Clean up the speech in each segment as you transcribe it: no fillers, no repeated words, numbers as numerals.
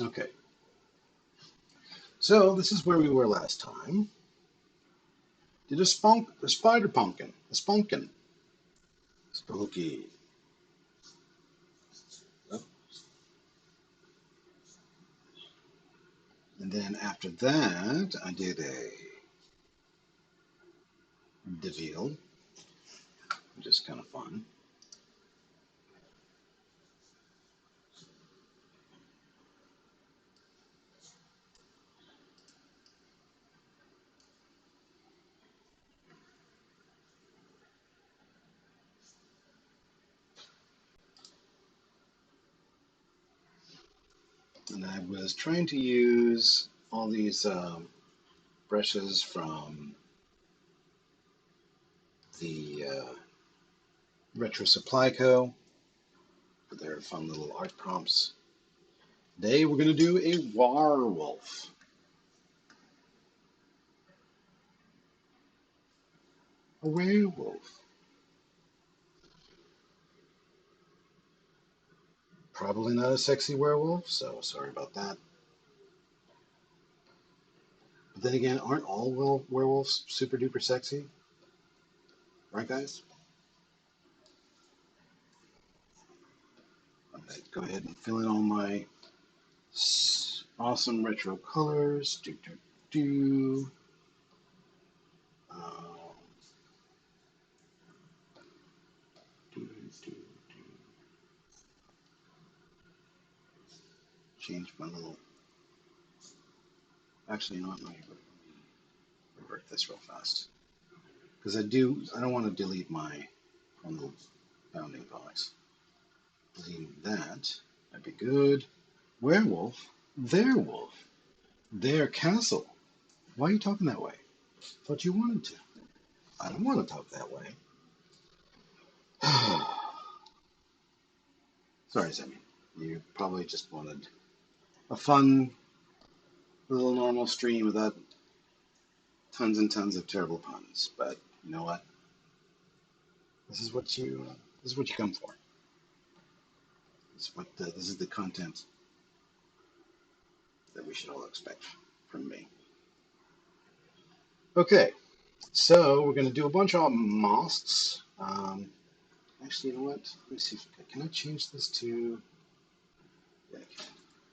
Okay, so this is where we were last time. Did a spider pumpkin, a spunkin, spooky. Oh, and then after that, I did a DeVille, which is kind of fun. And I was trying to use all these brushes from the Retro Supply Co. for their fun little art prompts. Today we're going to do a werewolf. A werewolf. Probably not a sexy werewolf, so sorry about that. But then again, aren't all werewolves super duper sexy? Right, guys? Okay, go ahead and fill in all my awesome retro colors. Do. Um, do, do, do. Change my little. Actually, you know what? Let me revert this real fast. Because I don't want to delete my own little bounding box. Delete that. That'd be good. Werewolf? Their wolf. Their castle. Why are you talking that way? Thought you wanted to. I don't want to talk that way. Sorry, Zemi. You probably just wanted a fun little normal stream without tons and tons of terrible puns. But you know what? This is what you this is what you come for. This is the content that we should all expect from me. Okay, so we're going to do a bunch of masks. Actually, you know what? Let me see if can I change this to. Yeah, I can.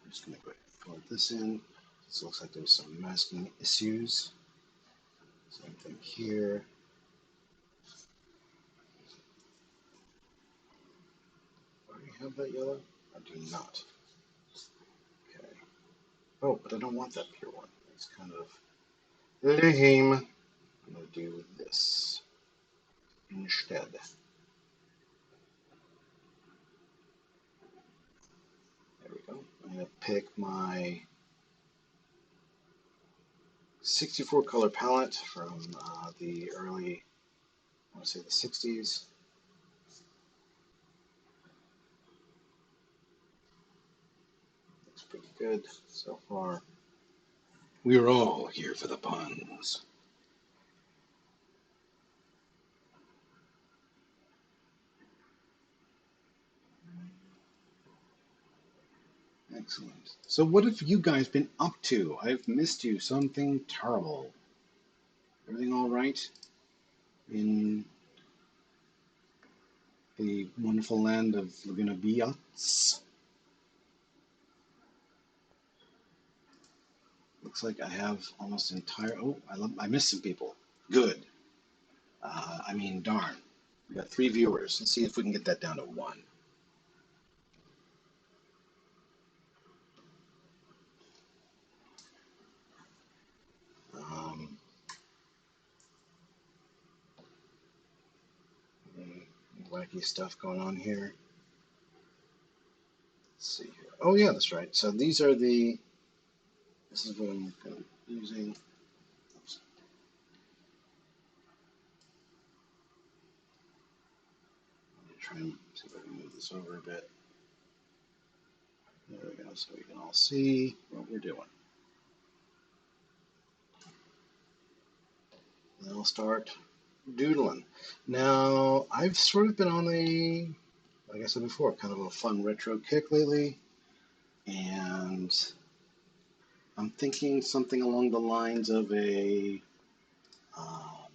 I'm just going to go ahead and plug this in. This looks like there's some masking issues. Same thing here. Do I have that yellow? I do not. Okay. Oh, but I don't want that pure one. It's kind of lame. I'm going to do this instead. There we go. I'm going to pick my 64 color palette from the early, I want to say the 60s. Looks pretty good so far. We're all here for the puns. Excellent. So what have you guys been up to? I've missed you. Something terrible. Everything all right in the wonderful land of Laguna Beats? Looks like I have almost entire. Oh, I missed some people. Good. I mean, darn. We got 3 viewers. Let's see if we can get that down to one. Um, any wacky stuff going on here. Let's see here. Oh yeah, that's right. So these are the. This is what I'm going to be using. Oops. I'm going to try and see if I can move this over a bit. There we go, so we can all see what we're doing. Then I'll start doodling. Now, I've sort of been on a, like I said before, kind of a fun retro kick lately. and I'm thinking something along the lines of a um,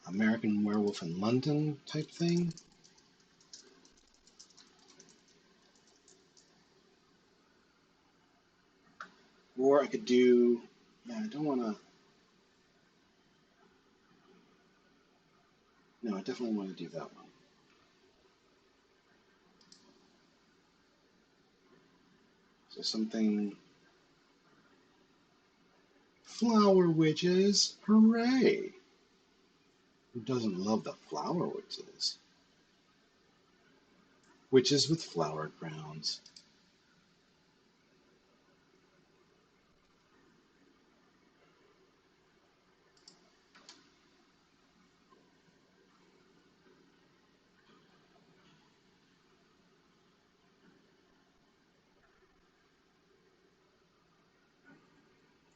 American Werewolf in London type thing. Or I could do, yeah, I don't want to, no, I definitely want to do that one. So something, flower witches, hooray! Who doesn't love the flower witches? Witches with flower crowns.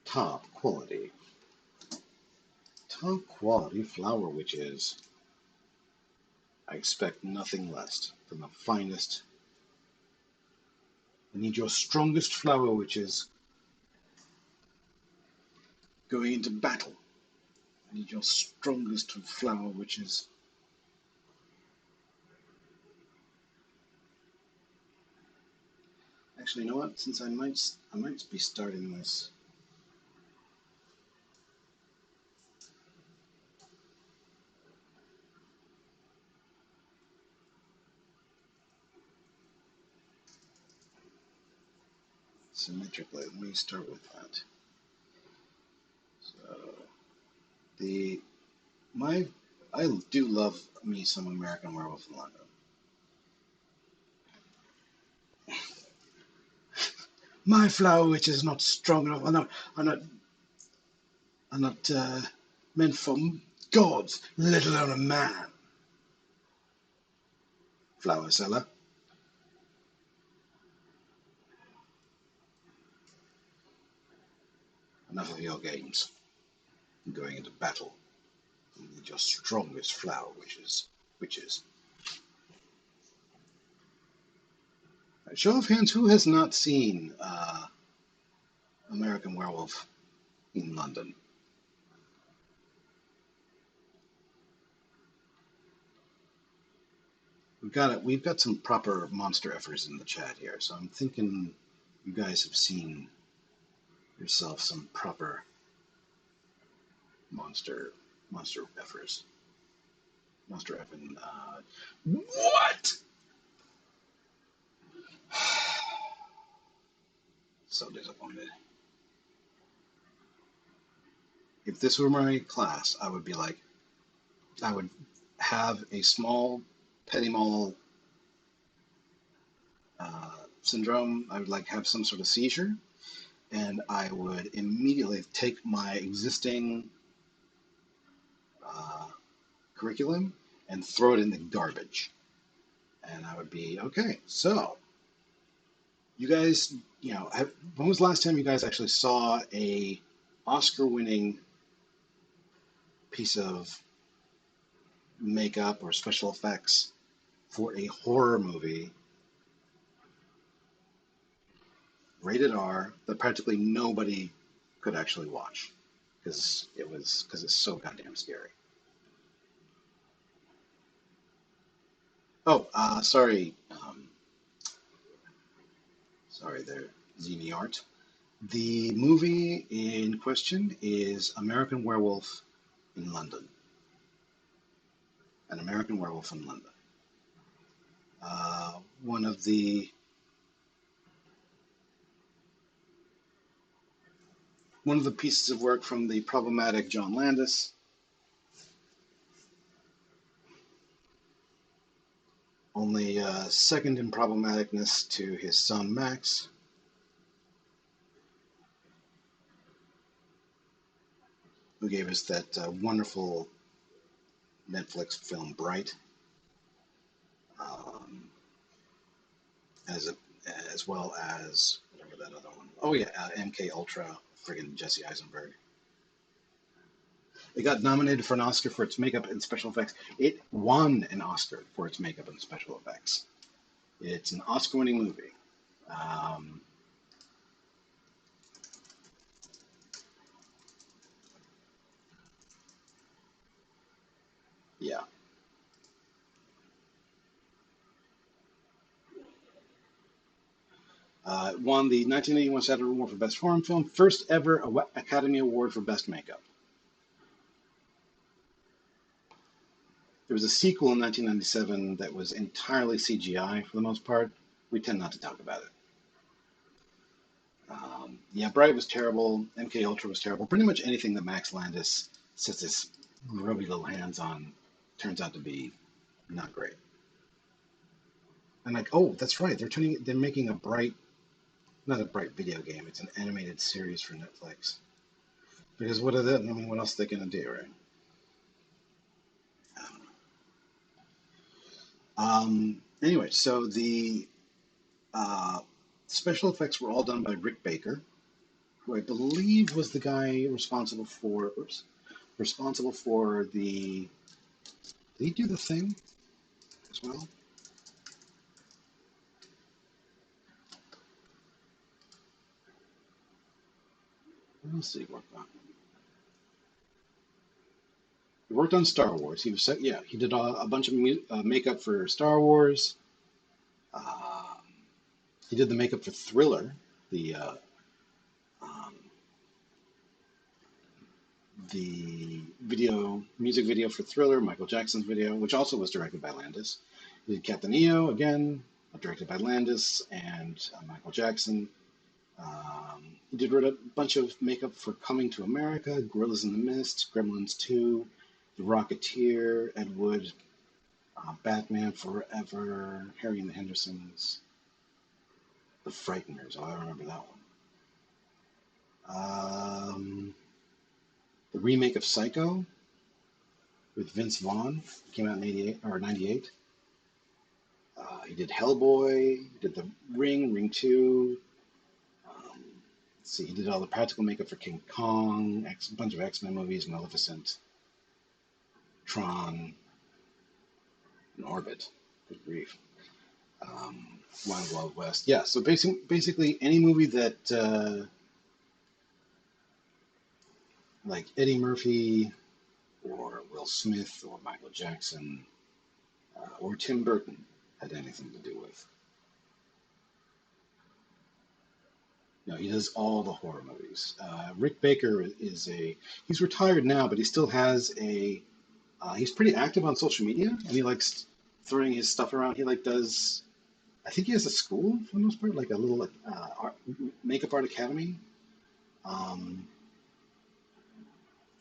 Top quality. Top quality flower witches. I expect nothing less from the finest. I need your strongest flower witches going into battle. I need your strongest flower witches. Actually, you know what? Since I might be starting this. Symmetrically. Let me start with that. So the my I do love me some American Werewolf in London. My flower witch is not strong enough. I'm not meant for gods, let alone a man. Flower seller, enough of your games. I'm going into battle with your strongest flower witches. Show of hands, who has not seen American Werewolf in London? We've got it. We've got some proper monster effers in the chat here, so I'm thinking you guys have seen yourself some proper monster effers. Monster effing. What? So disappointed. If this were my class, I would be like, I would have a small petty mall syndrome. I would like have some sort of seizure, and I would immediately take my existing uh, curriculum and throw it in the garbage. And I would be okay. So, you guys, when was the last time you guys actually saw a Oscar-winning piece of makeup or special effects for a horror movie, rated R, that practically nobody could actually watch because it's so goddamn scary. Oh, sorry there, Zini Art. The movie in question is American Werewolf in London. An American Werewolf in London. Uh, one of the one of the pieces of work from the problematic John Landis. Only second in problematicness to his son Max, who gave us that wonderful Netflix film Bright, um, as a, as well as whatever that other one. Oh yeah, MK Ultra, friggin' Jesse Eisenberg. It got nominated for an Oscar for its makeup and special effects. It won an Oscar for its makeup and special effects. It's an Oscar-winning movie. Um, yeah. Won the 1981 Saturday Award for Best Foreign Film, first ever Academy Award for Best Makeup. There was a sequel in 1997 that was entirely CGI for the most part. We tend not to talk about it. Yeah, Bright was terrible. MK Ultra was terrible. Pretty much anything that Max Landis sets his grubby little hands on turns out to be not great. And like, oh, that's right. They're making a Bright, not a Bright video game. It's an animated series for Netflix. Because what are they? I mean, what else are they gonna do, right? Anyway, so the uh, special effects were all done by Rick Baker, who I believe was the guy responsible for the. Did he do the thing as well? What else did he work on? He worked on Star Wars. Yeah, he did a bunch of makeup for Star Wars. Um, he did the makeup for Thriller, the um, the music video for Thriller, Michael Jackson's video, which also was directed by Landis. He did Captain EO again, directed by Landis and Michael Jackson. He did a bunch of makeup for Coming to America, Gorillas in the Mist, Gremlins 2, The Rocketeer, Ed Wood, Batman Forever, Harry and the Hendersons, The Frighteners. Oh, I remember that one. The remake of Psycho with Vince Vaughn came out in '88 or '98. He did Hellboy. He did The Ring, Ring 2. Let's see, he did all the practical makeup for King Kong, a bunch of X-Men movies, Maleficent, Tron, and Orbit. Good grief. Wild Wild West. Yeah, so basically any movie that like Eddie Murphy or Will Smith or Michael Jackson or Tim Burton had anything to do with. No, he does all the horror movies. Rick Baker he's retired now, but he still has he's pretty active on social media and he likes throwing his stuff around. He like does, I think he has a school for the most part, like a little makeup art academy. Um,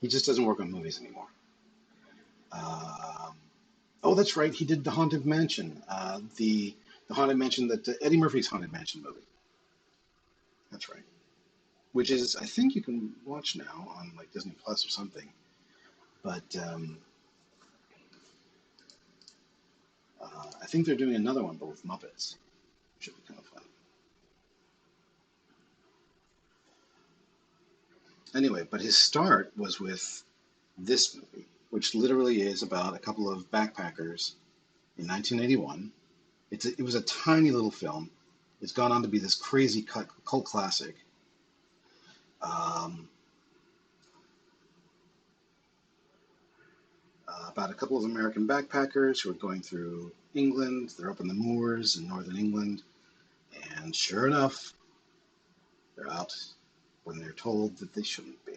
he just doesn't work on movies anymore. Um, oh, that's right. He did the Haunted Mansion, the Haunted Mansion that Eddie Murphy's Haunted Mansion movie. That's right. Which is I think you can watch now on like Disney Plus or something. But I think they're doing another one, but with Muppets. Should be kind of fun. Anyway, but his start was with this movie, which literally is about a couple of backpackers in 1981. It was a tiny little film. It's gone on to be this crazy cult classic. Um, about a couple of American backpackers who are going through England. They're up in the moors in northern England. And sure enough, they're out when they're told that they shouldn't be.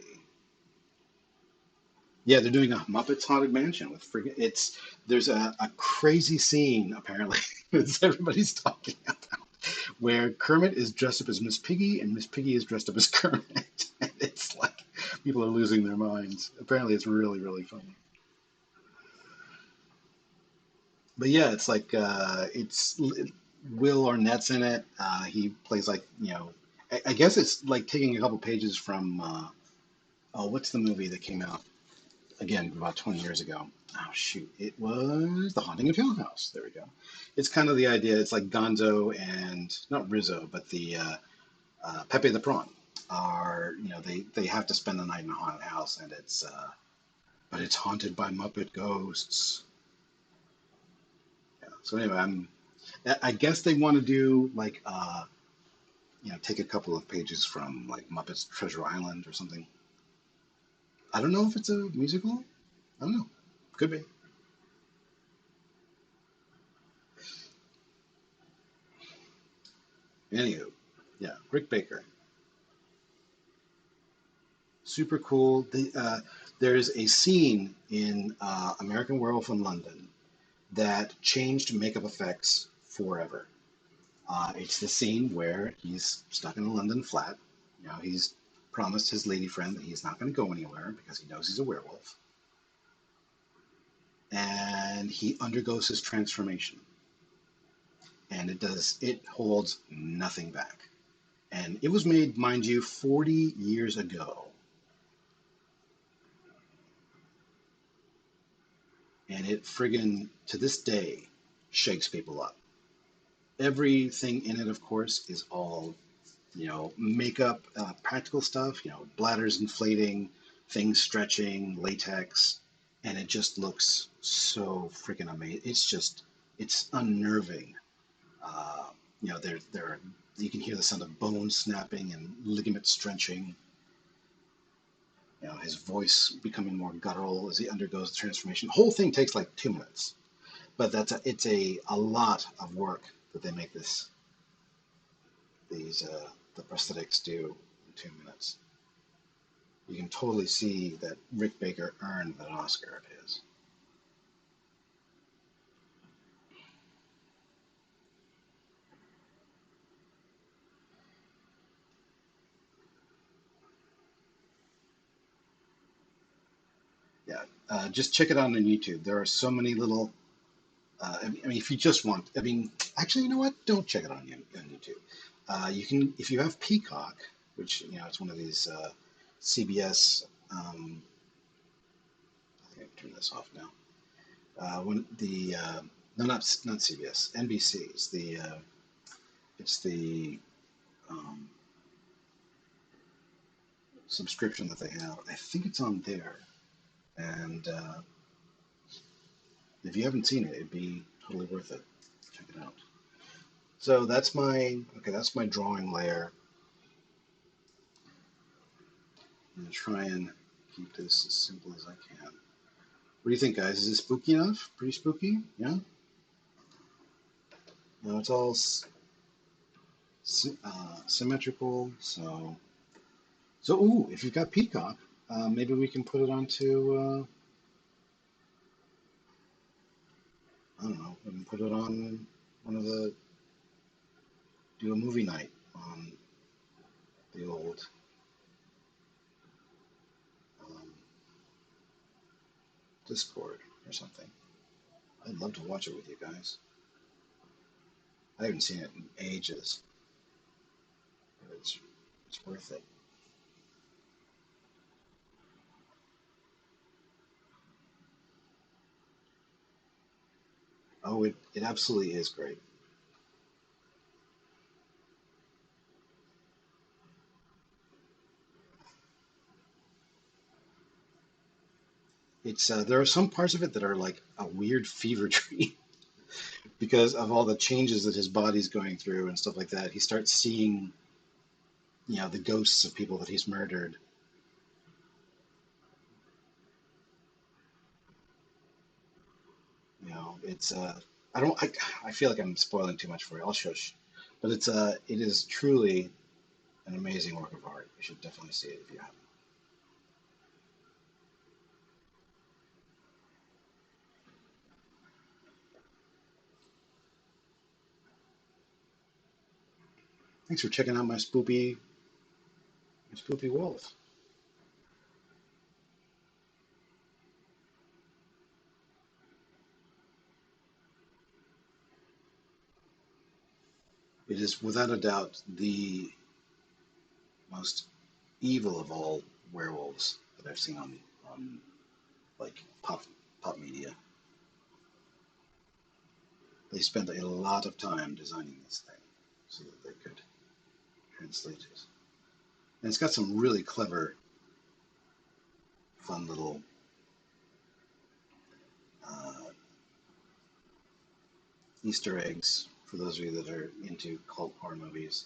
Yeah, they're doing a Muppets Haunted Mansion with freaking. There's a crazy scene apparently that everybody's talking about where Kermit is dressed up as Miss Piggy and Miss Piggy is dressed up as Kermit. And it's like people are losing their minds. Apparently, it's really really funny. But yeah, it's like Will Arnett's in it. He plays like I guess it's like taking a couple pages from oh, what's the movie that came out again about 20 years ago? Oh shoot, it was The Haunting of Hill House. There we go. It's kind of the idea. It's like Gonzo and not Rizzo, but the Pepe the Prawn are they have to spend the night in a haunted house, and it's but it's haunted by Muppet ghosts. Yeah. So anyway, I guess they want to do like take a couple of pages from like Muppets Treasure Island or something. I don't know if it's a musical. I don't know. Could be. Anywho, yeah, Rick Baker, super cool. There's a scene in American Werewolf in London that changed makeup effects forever. It's the scene where he's stuck in a London flat. He's promised his lady friend that he's not going to go anywhere because he knows he's a werewolf, and he undergoes his transformation, and it holds nothing back. And it was made, mind you, 40 years ago, and it friggin' to this day shakes people up. Everything in it, of course, is all makeup, practical stuff, bladders inflating, things stretching, latex, and it just looks so freaking amazing. It's unnerving. There you can hear the sound of bones snapping and ligaments stretching. His voice becoming more guttural as he undergoes the transformation. The whole thing takes like 2 minutes, but it's a lot of work that they make these the prosthetics do in 2 minutes. You can totally see that Rick Baker earned that Oscar of his. Yeah, just check it out on YouTube. There are so many little. If you just want, actually, you know what? Don't check it on YouTube. You can, if you have Peacock, which it's one of these CBS. I think I can turn this off now. When the no, not CBS, NBC. It's the um, subscription that they have. I think it's on there. And if you haven't seen it, it'd be totally worth it. Check it out. So that's my drawing layer. I'm gonna try and keep this as simple as I can. What do you think, guys? Is it spooky enough? Pretty spooky? Yeah. It's all symmetrical. Ooh, if you've got Peacock, maybe we can put it onto. I don't know. We can put it on one of the do a movie night on the old um, Discord or something. I'd love to watch it with you guys. I haven't seen it in ages, but it's worth it. Oh, it absolutely is great. It's there are some parts of it that are like a weird fever dream because of all the changes that his body's going through and stuff like that. He starts seeing, the ghosts of people that he's murdered. It's I don't I feel like I'm spoiling too much for you. I'll shush. But it is truly an amazing work of art. You should definitely see it if you haven't. Thanks for checking out my spoopy wolf. It is without a doubt the most evil of all werewolves that I've seen on like pop media. They spent a lot of time designing this thing so that they could translate it. And it's got some really clever, fun little uh, Easter eggs for those of you that are into cult horror movies.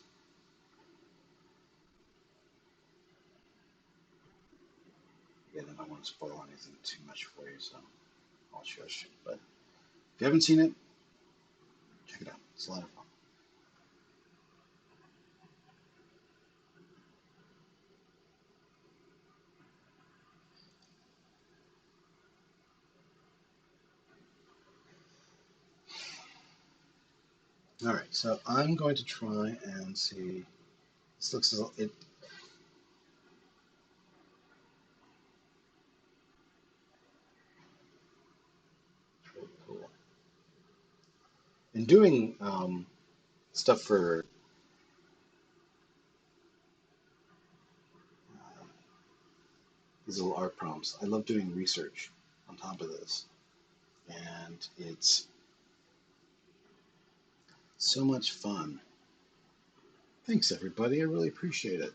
want to spoil anything too much for you, so I'll shush. But if you haven't seen it, check it out. It's a lot of fun. All right, so I'm going to try and see. This looks it. Really cool. In doing stuff for these little art prompts, I love doing research on top of this, and it's so much fun. Thanks, everybody. I really appreciate it.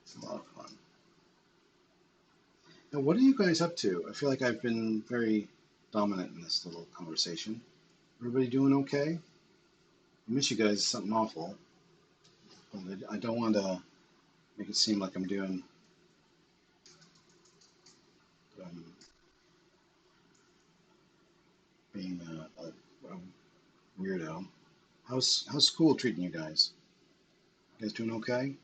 It's a lot of fun. Now, what are you guys up to? I feel like I've been very dominant in this little conversation. Everybody doing okay? I miss you guys something awful, but I don't want to make it seem like I'm being a weirdo. How's school treating you guys? You guys doing okay?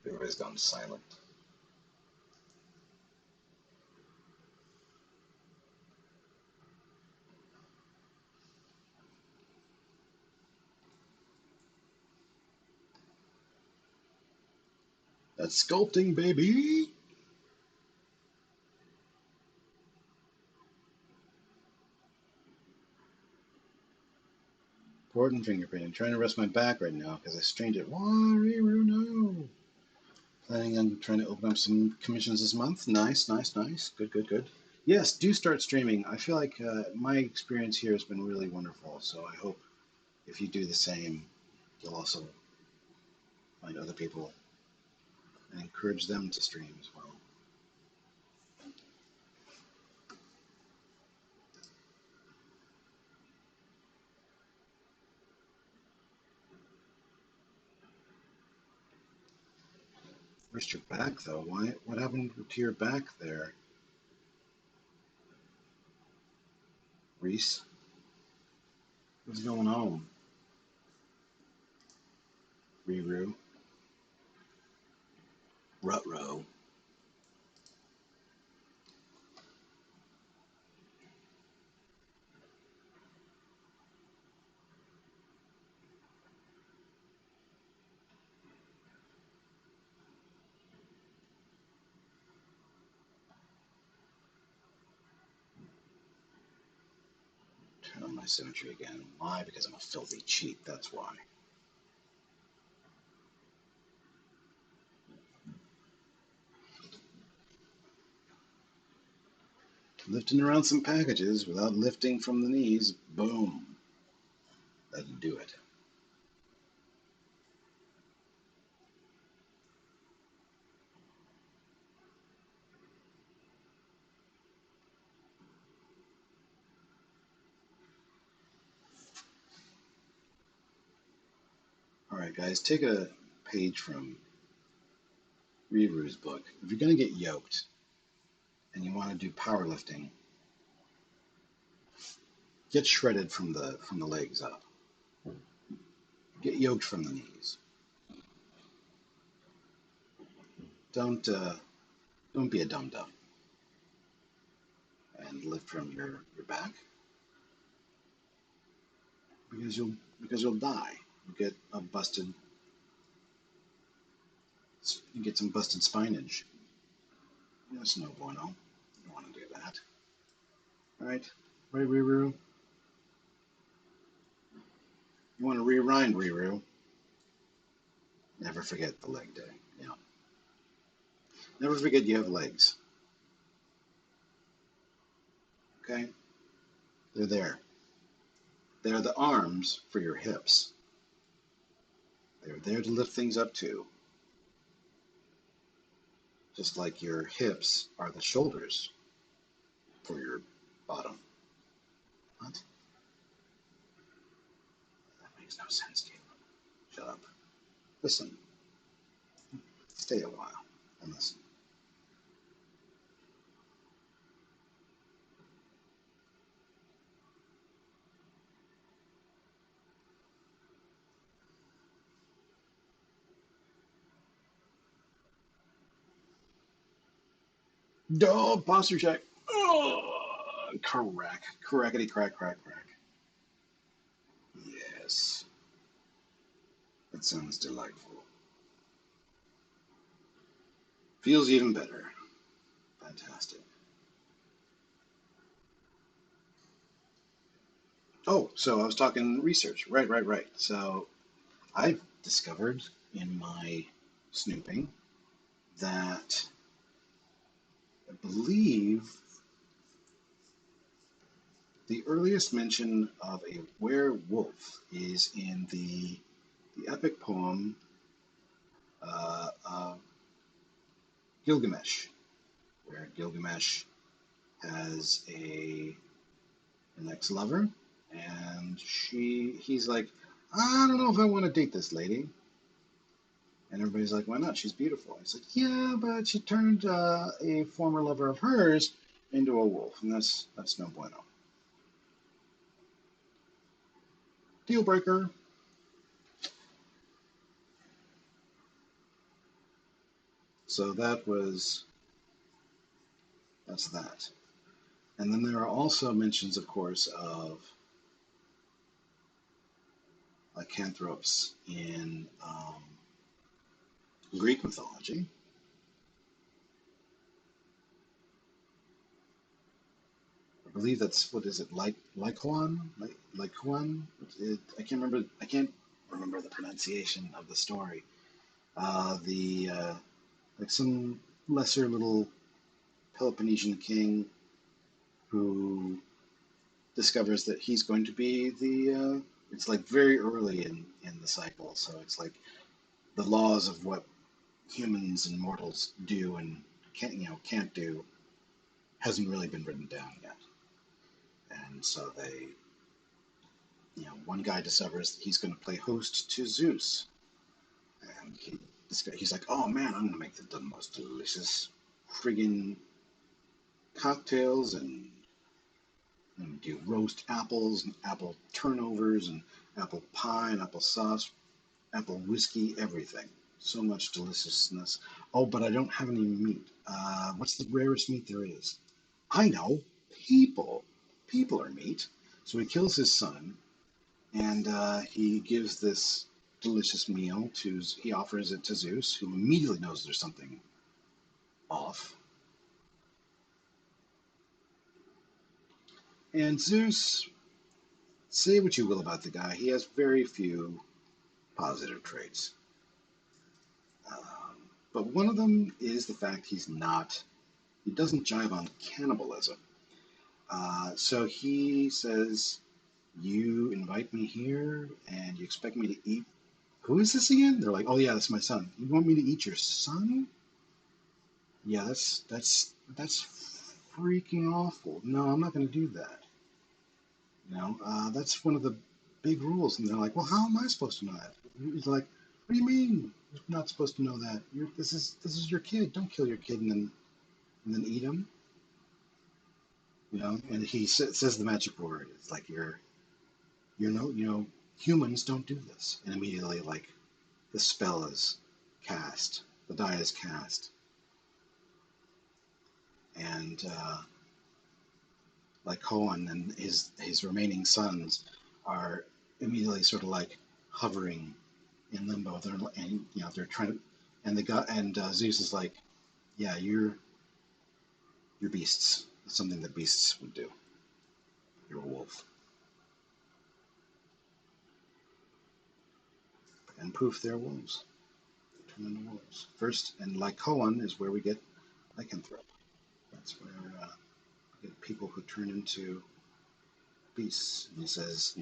Everybody's gone silent. That's sculpting, baby. Important fingerprint. I'm trying to rest my back right now because I strained it. Warrior, no. Planning on trying to open up some commissions this month. Nice, nice, nice. Good, good, good. Yes, do start streaming. I feel like my experience here has been really wonderful. So I hope if you do the same, you'll also find other people and encourage them to stream as well. Where's your back though? Why? What happened to your back there, Reese? What's going on, Ruru? Rutro. Turn on my symmetry again. Why? Because I'm a filthy cheat. That's why. Lifting around some packages without lifting from the knees. Boom. That'll do it. All right, guys, take a page from Reru's book. If you're going to get yoked and you want to do powerlifting, get shredded from the legs up. Get yoked from the knees. Don't be a dum dum and lift from your back because you'll die. You get a busted. You get some busted spinach. That's no bueno. You don't want to do that. All right, Reru. You want to rewind, Reru. Never forget the leg day. Yeah. Never forget you have legs. Okay? They're there. They're the arms for your hips. They're there to lift things up too. Just like your hips are the shoulders for your bottom. What? That makes no sense, Caleb. Shut up. Listen. Stay a while and listen. Oh, posture check. Oh, crack. Crackety crack, crack, crack. Yes. It sounds delightful. Feels even better. Fantastic. Oh, so I was talking research. Right, right, right. So I've discovered in my snooping that I believe the earliest mention of a werewolf is in the epic poem of Gilgamesh, where Gilgamesh has an ex-lover, and he's like, I don't know if I want to date this lady. And everybody's like, why not? She's beautiful. He's like, yeah, but she turned a former lover of hers into a wolf, and that's no bueno. Deal breaker. So that's that. And then there are also mentions, of course, of lycanthropes in Greek mythology. I believe that's what is it, Lycoon? I can't remember the pronunciation of the story. The like some lesser little Peloponnesian king who discovers that he's going to be it's like very early in the cycle, so it's like the laws of what humans and mortals do and can't do hasn't really been written down yet. And so one guy discovers he's going to play host to Zeus, and he's like, oh man, I'm going to make the most delicious friggin' cocktails and do roast apples and apple turnovers and apple pie and apple sauce, apple whiskey, everything. So much deliciousness. Oh, but I don't have any meat. What's the rarest meat there is? I know. People. People are meat. So he kills his son, and he gives this delicious meal he offers it to Zeus, who immediately knows there's something off. And Zeus, say what you will about the guy, he has very few positive traits. But one of them is the fact he doesn't jive on cannibalism. So he says, you invite me here and you expect me to eat. Who is this again? They're like, oh yeah, that's my son. You want me to eat your son? Yeah, that's freaking awful. No, I'm not going to do that. That's one of the big rules. And they're like, well, how am I supposed to know that? He's like, what do you mean you're not supposed to know that? This is your kid. Don't kill your kid and then eat him. And he says the magic word. It's like humans don't do this. And immediately, like, the spell is cast, the die is cast, and like Cohen and his remaining sons are immediately sort of like hovering in limbo. They're trying to, and the guy and Zeus is like, yeah, you're beasts. It's something that beasts would do. You're a wolf. And poof, they're wolves. turn into wolves. First, and Lycoan is where we get lycanthrope. That's where we get people who turn into beasts. And he says,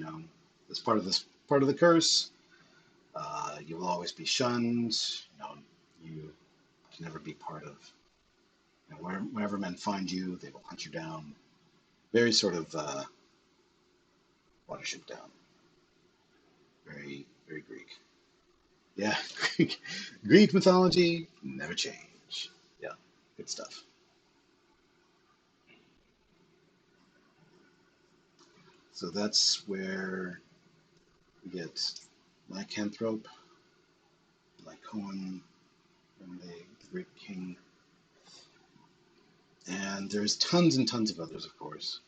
as part of the curse, you will always be shunned. You can never be part of. Whenever men find you, they will hunt you down. Very sort of Watership Down. Very, very Greek. Yeah, Greek mythology never change. Yeah, good stuff. So that's where we get lycanthrope, lycoan, and the Greek king. And there's tons and tons of others, of course.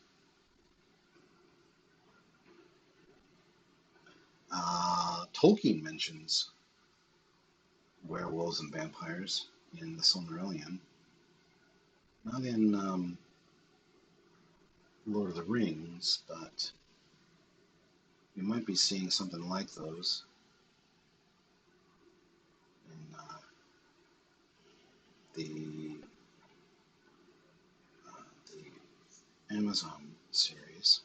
Tolkien mentions werewolves and vampires in the Silmarillion. Not in Lord of the Rings, but we might be seeing something like those in the the Amazon series.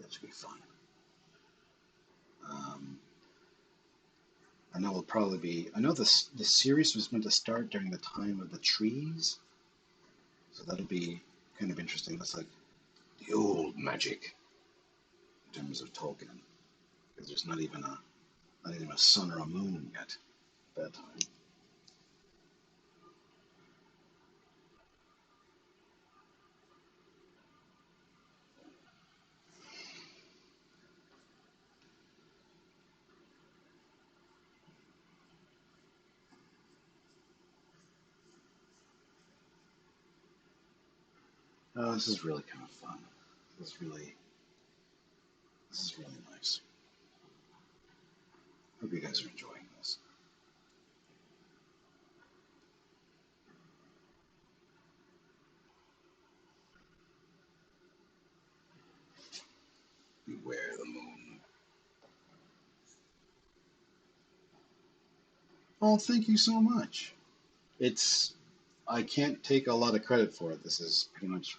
That should be fun. I know it'll probably be. I know the series was meant to start during the time of the trees, so that'll be kind of interesting. That's like the old magic in terms of Tolkien, because there's not even a sun or a moon yet at that time. Oh, this is really kind of fun. This is really nice. Hope you guys are enjoying this. Beware the moon. Oh, thank you so much. It's I can't take a lot of credit for it. This is pretty much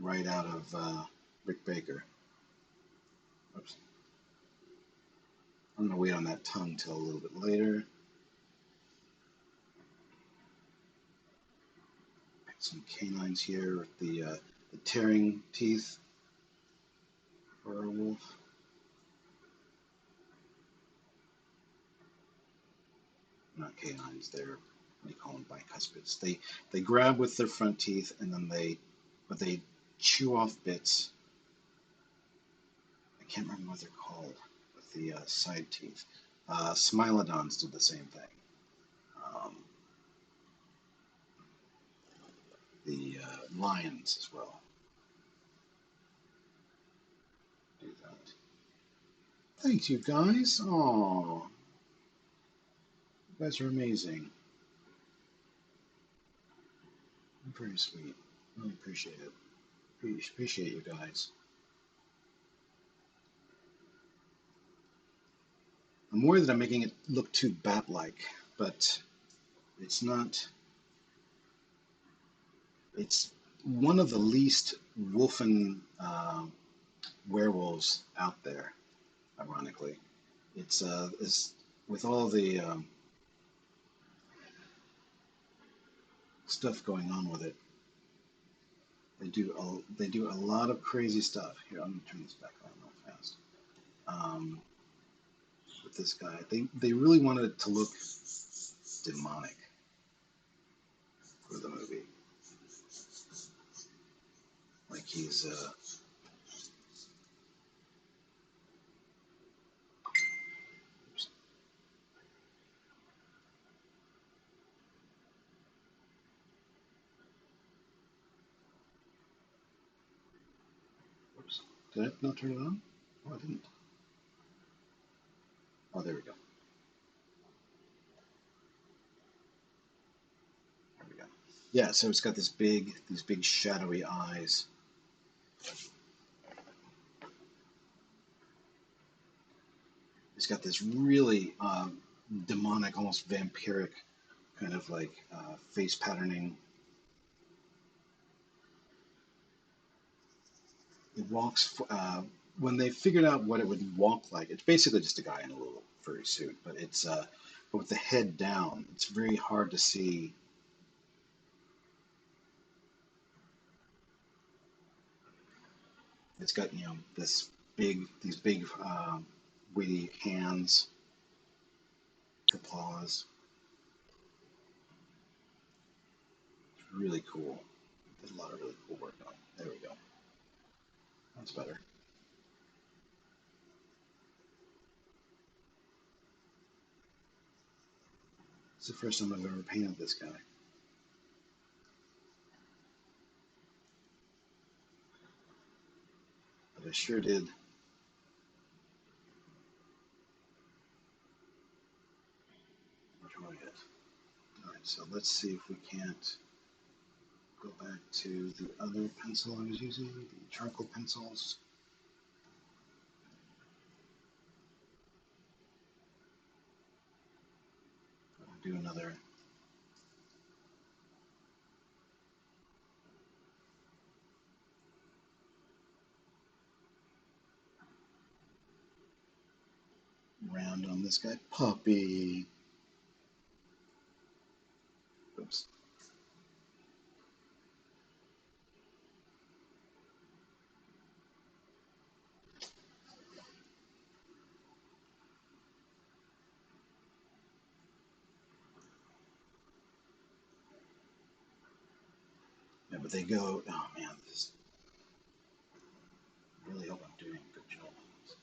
right out of Rick Baker. Oops. I'm gonna wait on that tongue till a little bit later. Some canines here with the tearing teeth for a wolf. Not canines, they're what do you call them, bicuspids. They grab with their front teeth and then they chew off bits. I can't remember what they're called with the side teeth. Smilodons did the same thing. Um, the lions as well do that. Thanks, you guys. Oh, you guys are amazing. Very sweet. Really appreciate it. Appreciate you guys. I'm worried that I'm making it look too bat-like, but it's not. It's one of the least wolfen werewolves out there. Ironically, it's with all the stuff going on with it. They do a lot of crazy stuff. Here, I'm gonna turn this back on real fast. Um, with this guy, they really wanted it to look demonic for the movie, like he's Did I not turn it on? Oh, I didn't. Oh, there we go. There we go. Yeah, so it's got these big shadowy eyes. It's got this really demonic, almost vampiric kind of like face patterning. It walks. When they figured out what it would walk like, it's basically just a guy in a little furry suit, but it's but with the head down, it's very hard to see. It's got these big weighty hands, the paws. It's really cool. Did a lot of really cool work on it. There we go. That's better. It's the first time I've ever painted this guy. But I sure did enjoy it. All right, so let's see if we can't go back to the other pencil I was using, the charcoal pencils. I'll do another round on this guy. Puppy. Oops. Yeah, but they go, oh man, this, I really hope I'm doing a good job on this.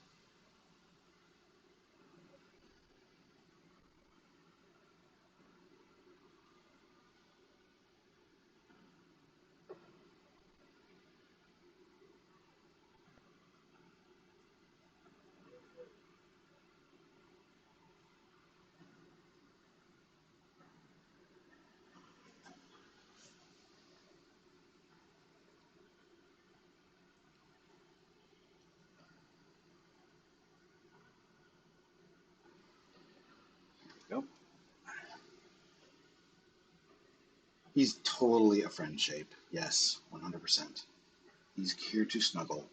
'Go. He's totally a friend shape. Yes, 100%. He's here to snuggle.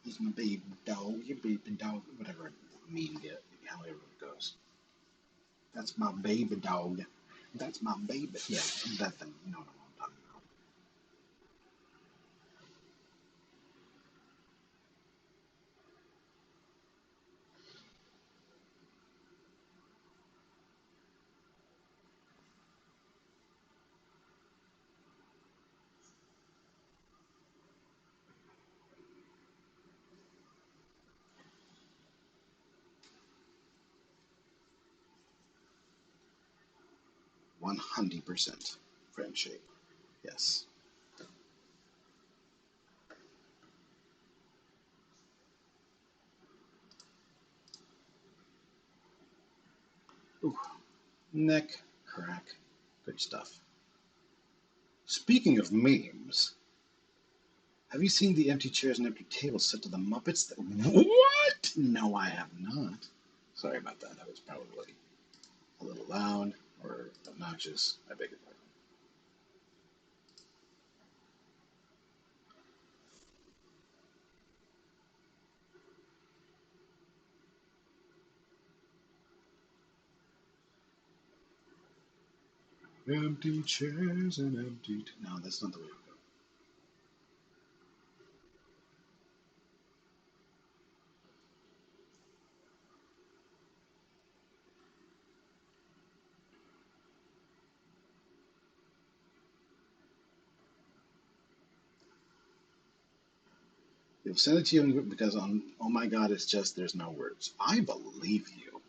He's my baby dog, your baby dog, whatever meme get, however it goes. That's my baby dog. That's my baby. Yeah, that thing. You know what I'm talking about. 100% friend shape. Yes. Ooh, neck crack. Good stuff. Speaking of memes, have you seen the empty chairs and empty tables set to the Muppets? What? No, I have not. Sorry about that. That was probably a little loud or obnoxious. I beg your pardon. 'Empty chairs and empty. No, that's not the way to go. They'll send it to you because on Oh My God, it's just there's no words. I believe you.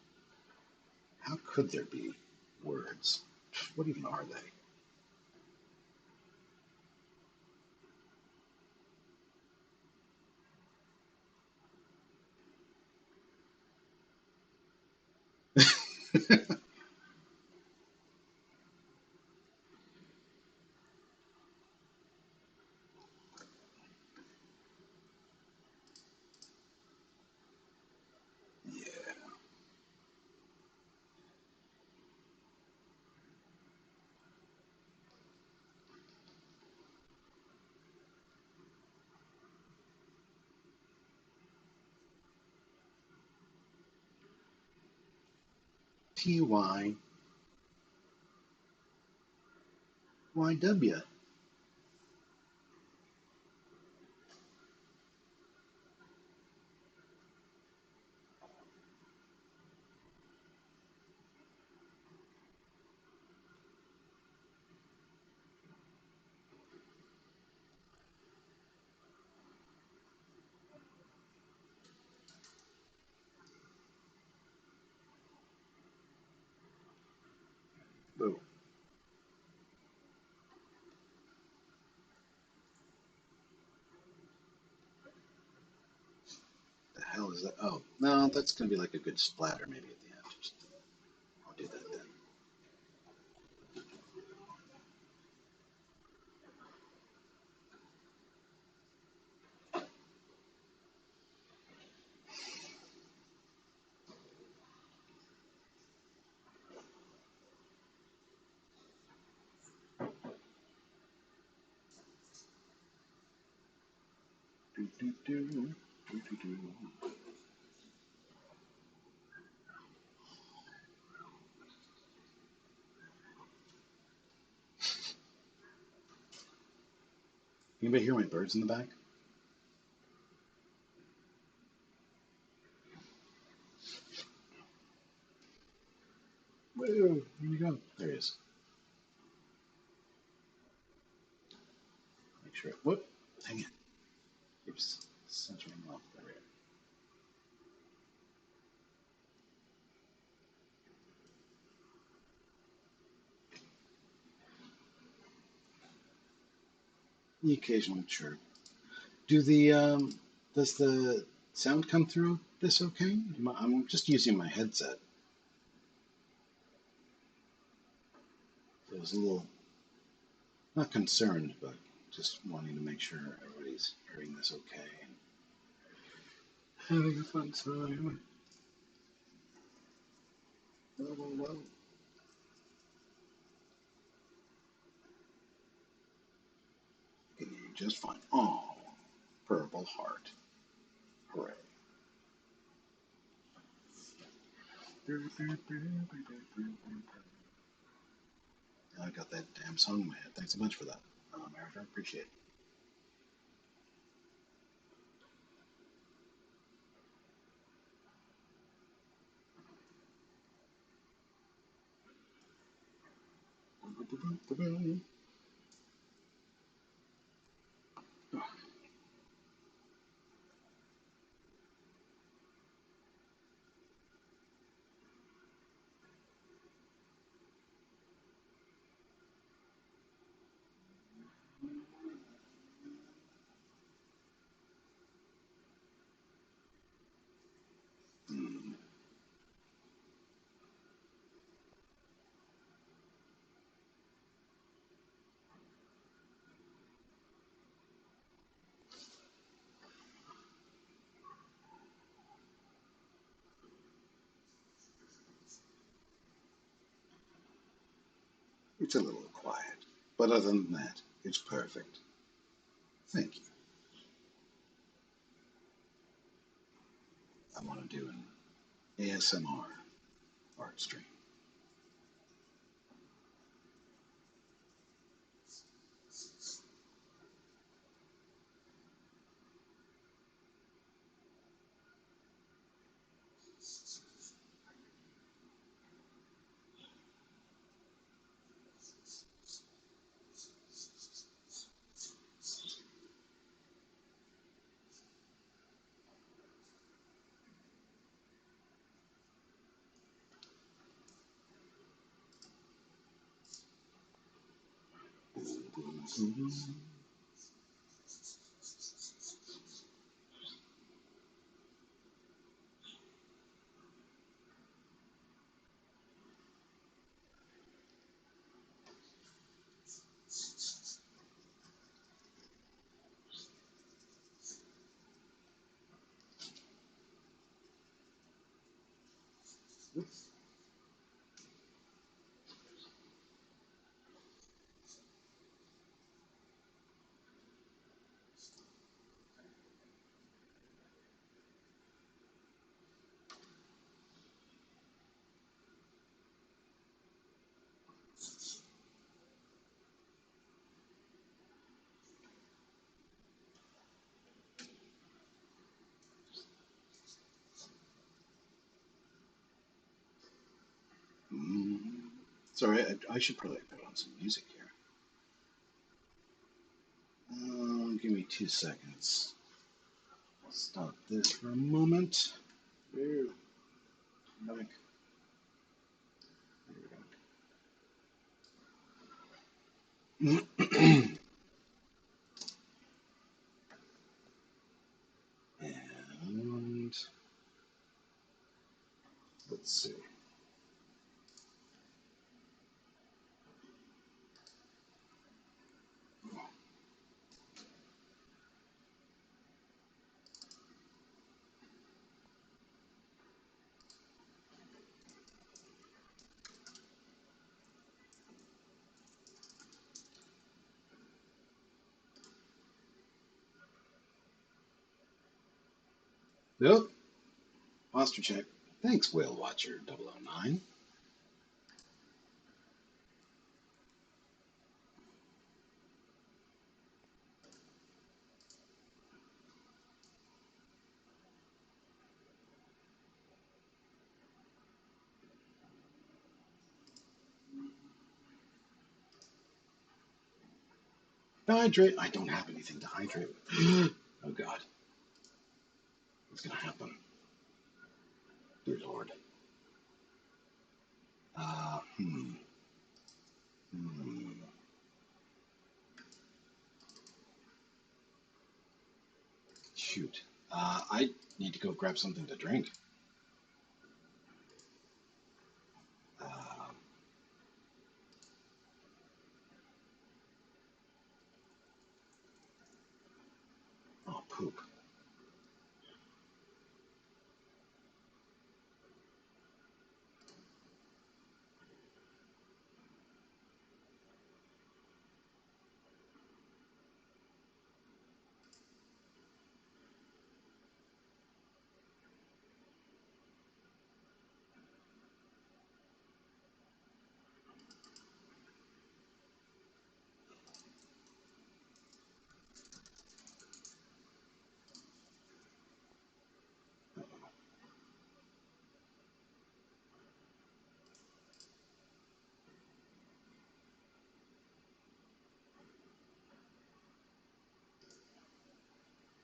How could there be words? What even are they? Yeah. TYYW. Whoa. The hell is that? Oh, no, that's going to be like a good splatter maybe at the end. Just, I'll do that then. Do, do, do, do, do, do. Anybody hear my birds in the back? Whoa, where you go? There he is. Make sure. Whoop. Dang it. Keeps centering off. There we go. The occasional chirp. Do the does the sound come through this okay? I'm just using my headset. So I was a little not concerned, but just wanting to make sure everybody's hearing this okay and having a fun time. Whoa, whoa, whoa. Can hear you just fine. Oh, purple heart. Hooray. I got that damn song in my head. Thanks so much for that, Erica. I appreciate it. It's a little quiet, but other than that, it's perfect. Thank you. I want to do an ASMR art stream. Sorry, I should probably put on some music here. Give me 2 seconds. I'll stop this for a moment. Here, back. There we go. And let's see. Nope. Posture check. Thanks, Whale Watcher 009. Hydrate. I don't have anything to hydrate with. Oh, God. What's going to happen? Dear Lord. Uh, hmm. Hmm. Shoot. I need to go grab something to drink. Uh, oh, poop.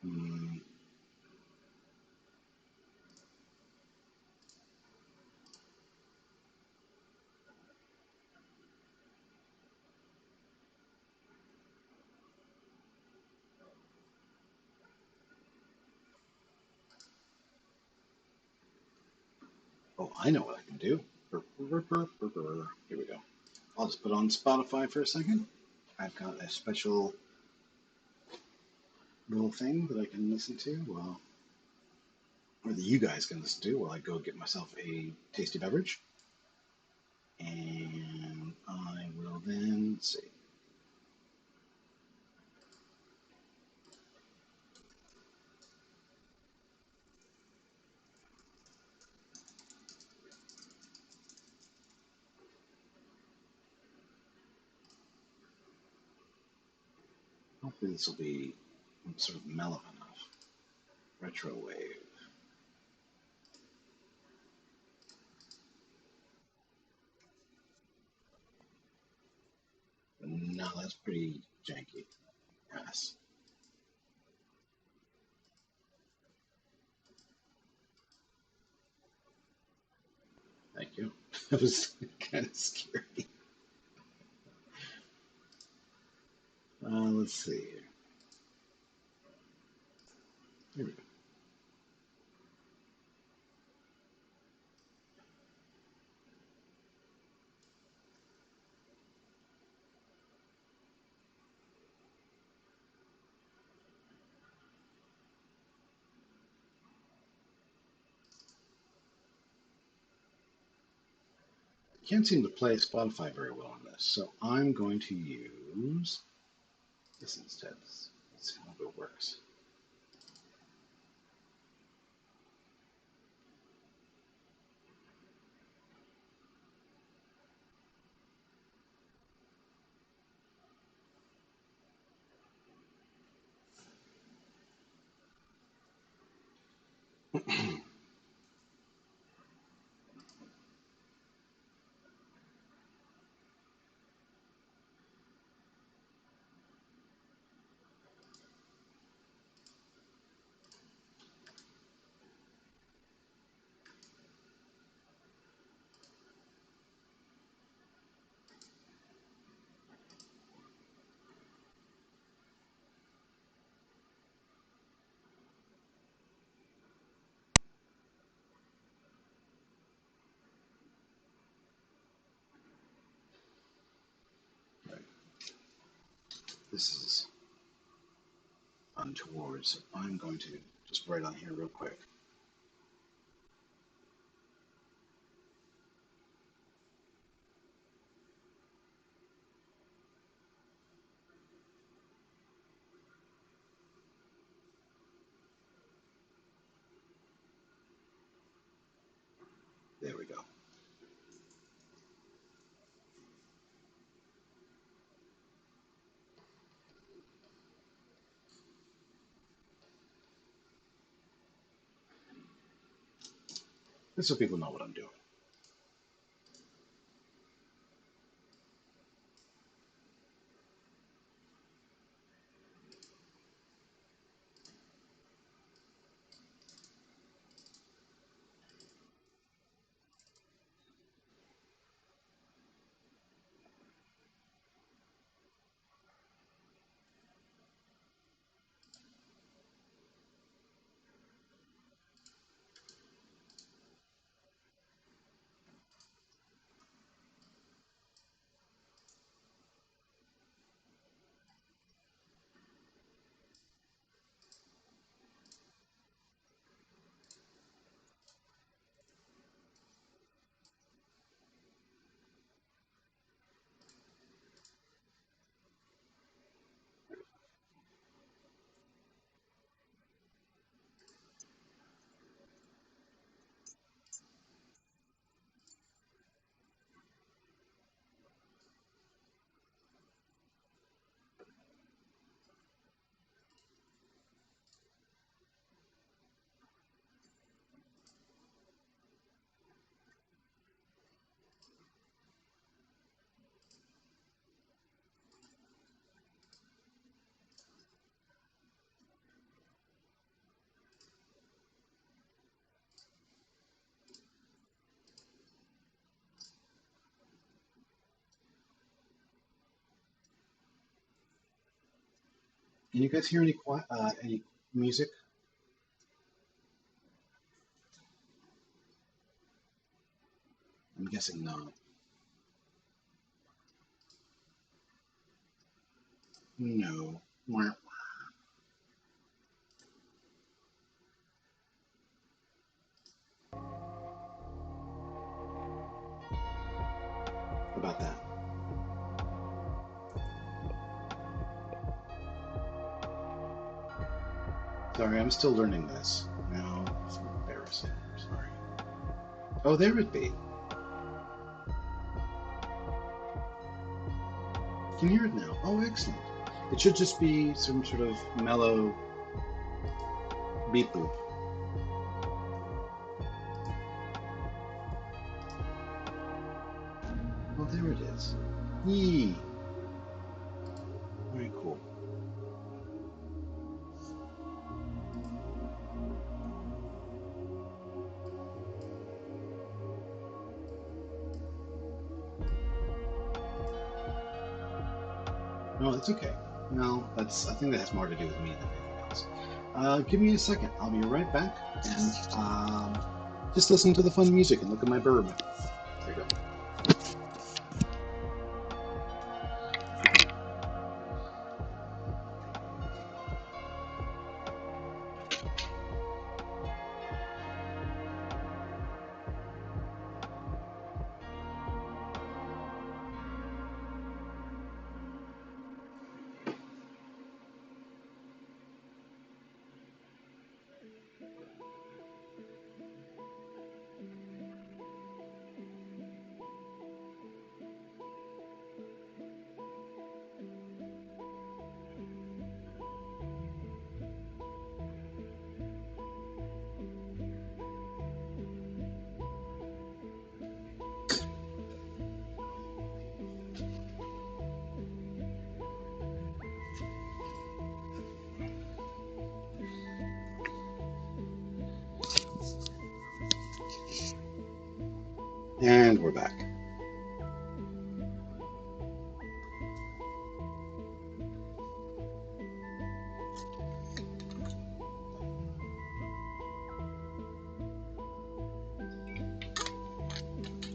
Hmm. Oh, I know what I can do. Here we go. I'll just put on Spotify for a second. I've got a special little thing that I can listen to while, or that you guys can listen to while I go get myself a tasty beverage. And I will then see. Hopefully this will be sort of mellow enough. Retro wave. No, that's pretty janky. Yes. Thank you. That was kind of scary. Let's see. Here we go. I can't seem to play Spotify very well on this, so I'm going to use this instead. Let's see how it works. Right. This is untoward, so I'm going to just write on here real quick. There we go. Just so people know what I'm doing. Can you guys hear any music? I'm guessing not. No. Wah. About that. Sorry, I'm still learning this. No, it's embarrassing. I'm sorry. Oh, there it be. Can you hear it now? Oh, excellent. It should just be some sort of mellow beep boop. Oh, there it is. Yee. Very cool. No, it's okay. No, I think that has more to do with me than anything else. Give me a second. I'll be right back. And just listen to the fun music and look at my burb. There you go. And we're back.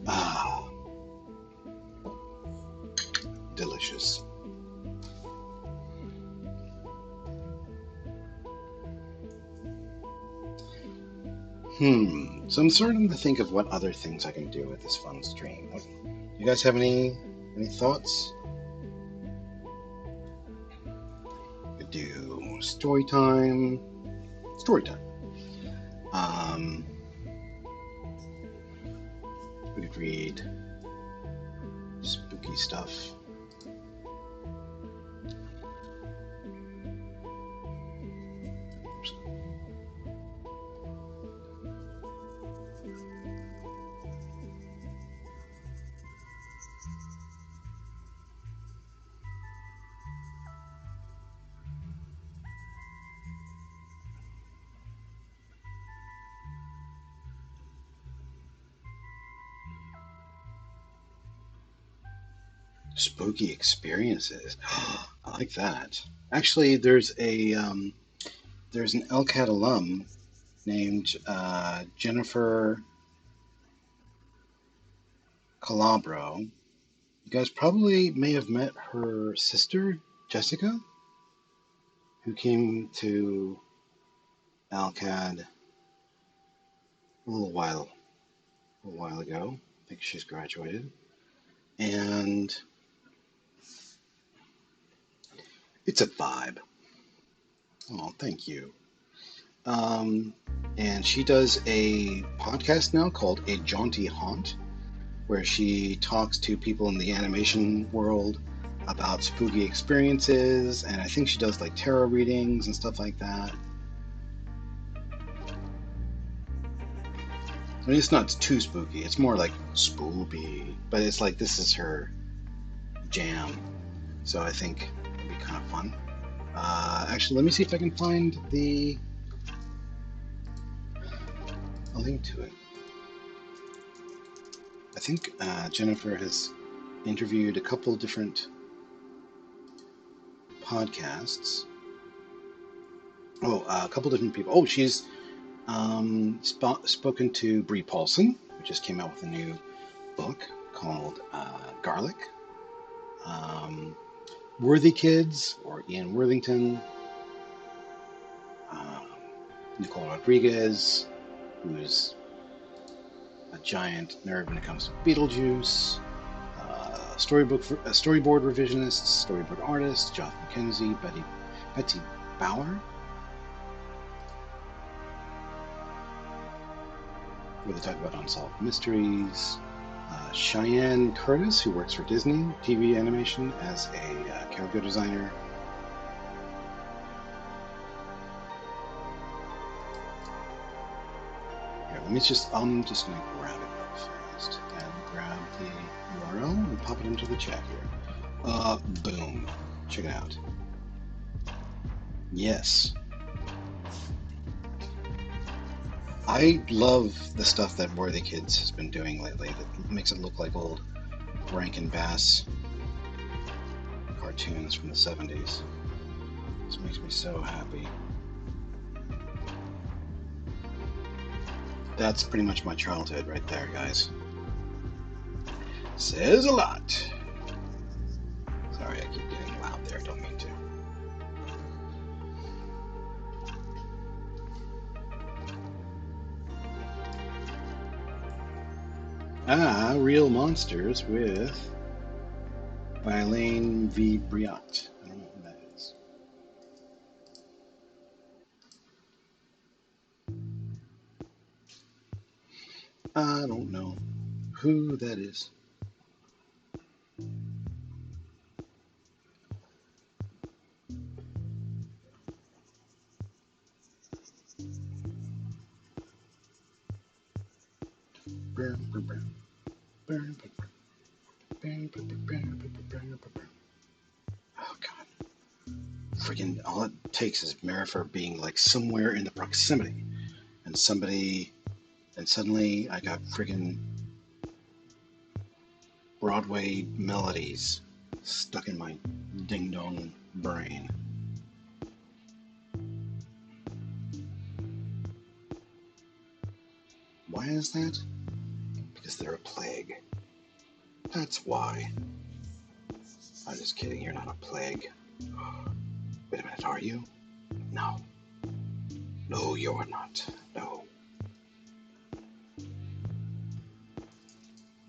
Ah, delicious. So I'm starting to think of what other things I can do with this fun stream. You guys have any thoughts? Could do story time. Story time. We could read spooky stuff. Spooky experiences. I like that. Actually, there's an LCAT alum named Jennifer Calabro. You guys probably may have met her sister, Jessica, who came to LCAD a little while ago. I think she's graduated. And it's a vibe. Oh, thank you. And she does a podcast now called A Jaunty Haunt, where she talks to people in the animation world about spooky experiences, and I think she does like tarot readings and stuff like that. I mean, it's not too spooky. It's more like spoopy, but it's like this is her jam. So I think it'd be kind of fun. Actually, let me see if I can find a link to it. I think Jennifer has interviewed a couple different podcasts. A couple different people. Oh, she's spoken to Brie Paulson, who just came out with a new book called Garlic. Worthy Kids, or Ian Worthington. Nicole Rodriguez, who's a giant nerd when it comes to Beetlejuice. Storyboard revisionists, storyboard artists, Joth McKenzie, Betsy Bauer, where they talk about unsolved mysteries. Cheyenne Curtis, who works for Disney TV animation as a character designer. Here, I'm just going to grab it real fast and grab the URL and pop it into the chat here. Boom. Check it out. Yes. I love the stuff that Worthy Kids has been doing lately that makes it look like old Rankin Bass cartoons from the 70s. This makes me so happy. That's pretty much my childhood right there, guys. Says a lot. Sorry, I keep getting loud there. Don't mean to. Real Monsters with Violaine V. Briot. I don't know who that is. I don't know who that is. Oh god. Freaking all it takes is Marifer being like somewhere in the proximity and suddenly I got friggin' Broadway melodies stuck in my ding dong brain. Why is that? Because they're a plague. That's why. I'm just kidding, you're not a plague. Wait a minute, are you? No. No, you're not. No.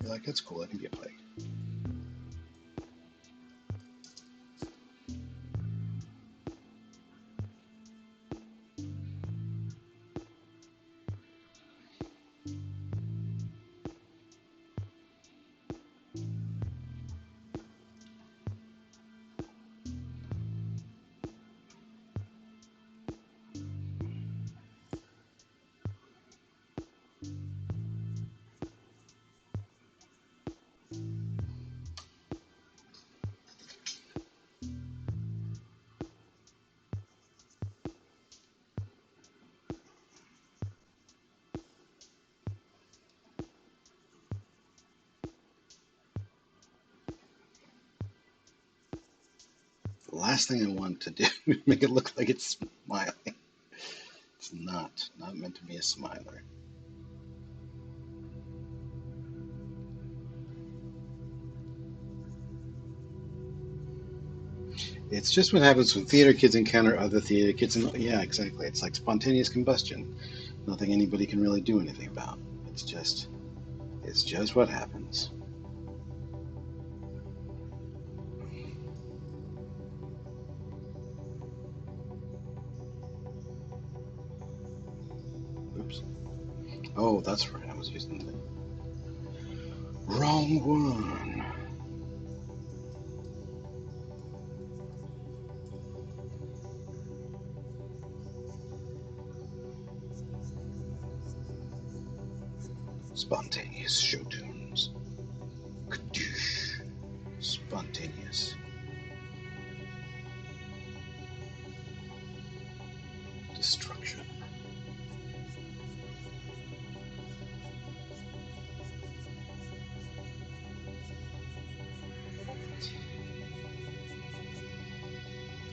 You're like, that's cool, I can be a plague. The last thing I want to do is make it look like it's smiling. It's not meant to be a smiler. It's just what happens when theater kids encounter other theater kids. And yeah, exactly. It's like spontaneous combustion. Nothing anybody can really do anything about. It's just what happens. Oops. Oh, that's right. I was using the wrong one. Spontaneous show tunes. Kadoosh. Spontaneous. Destruction.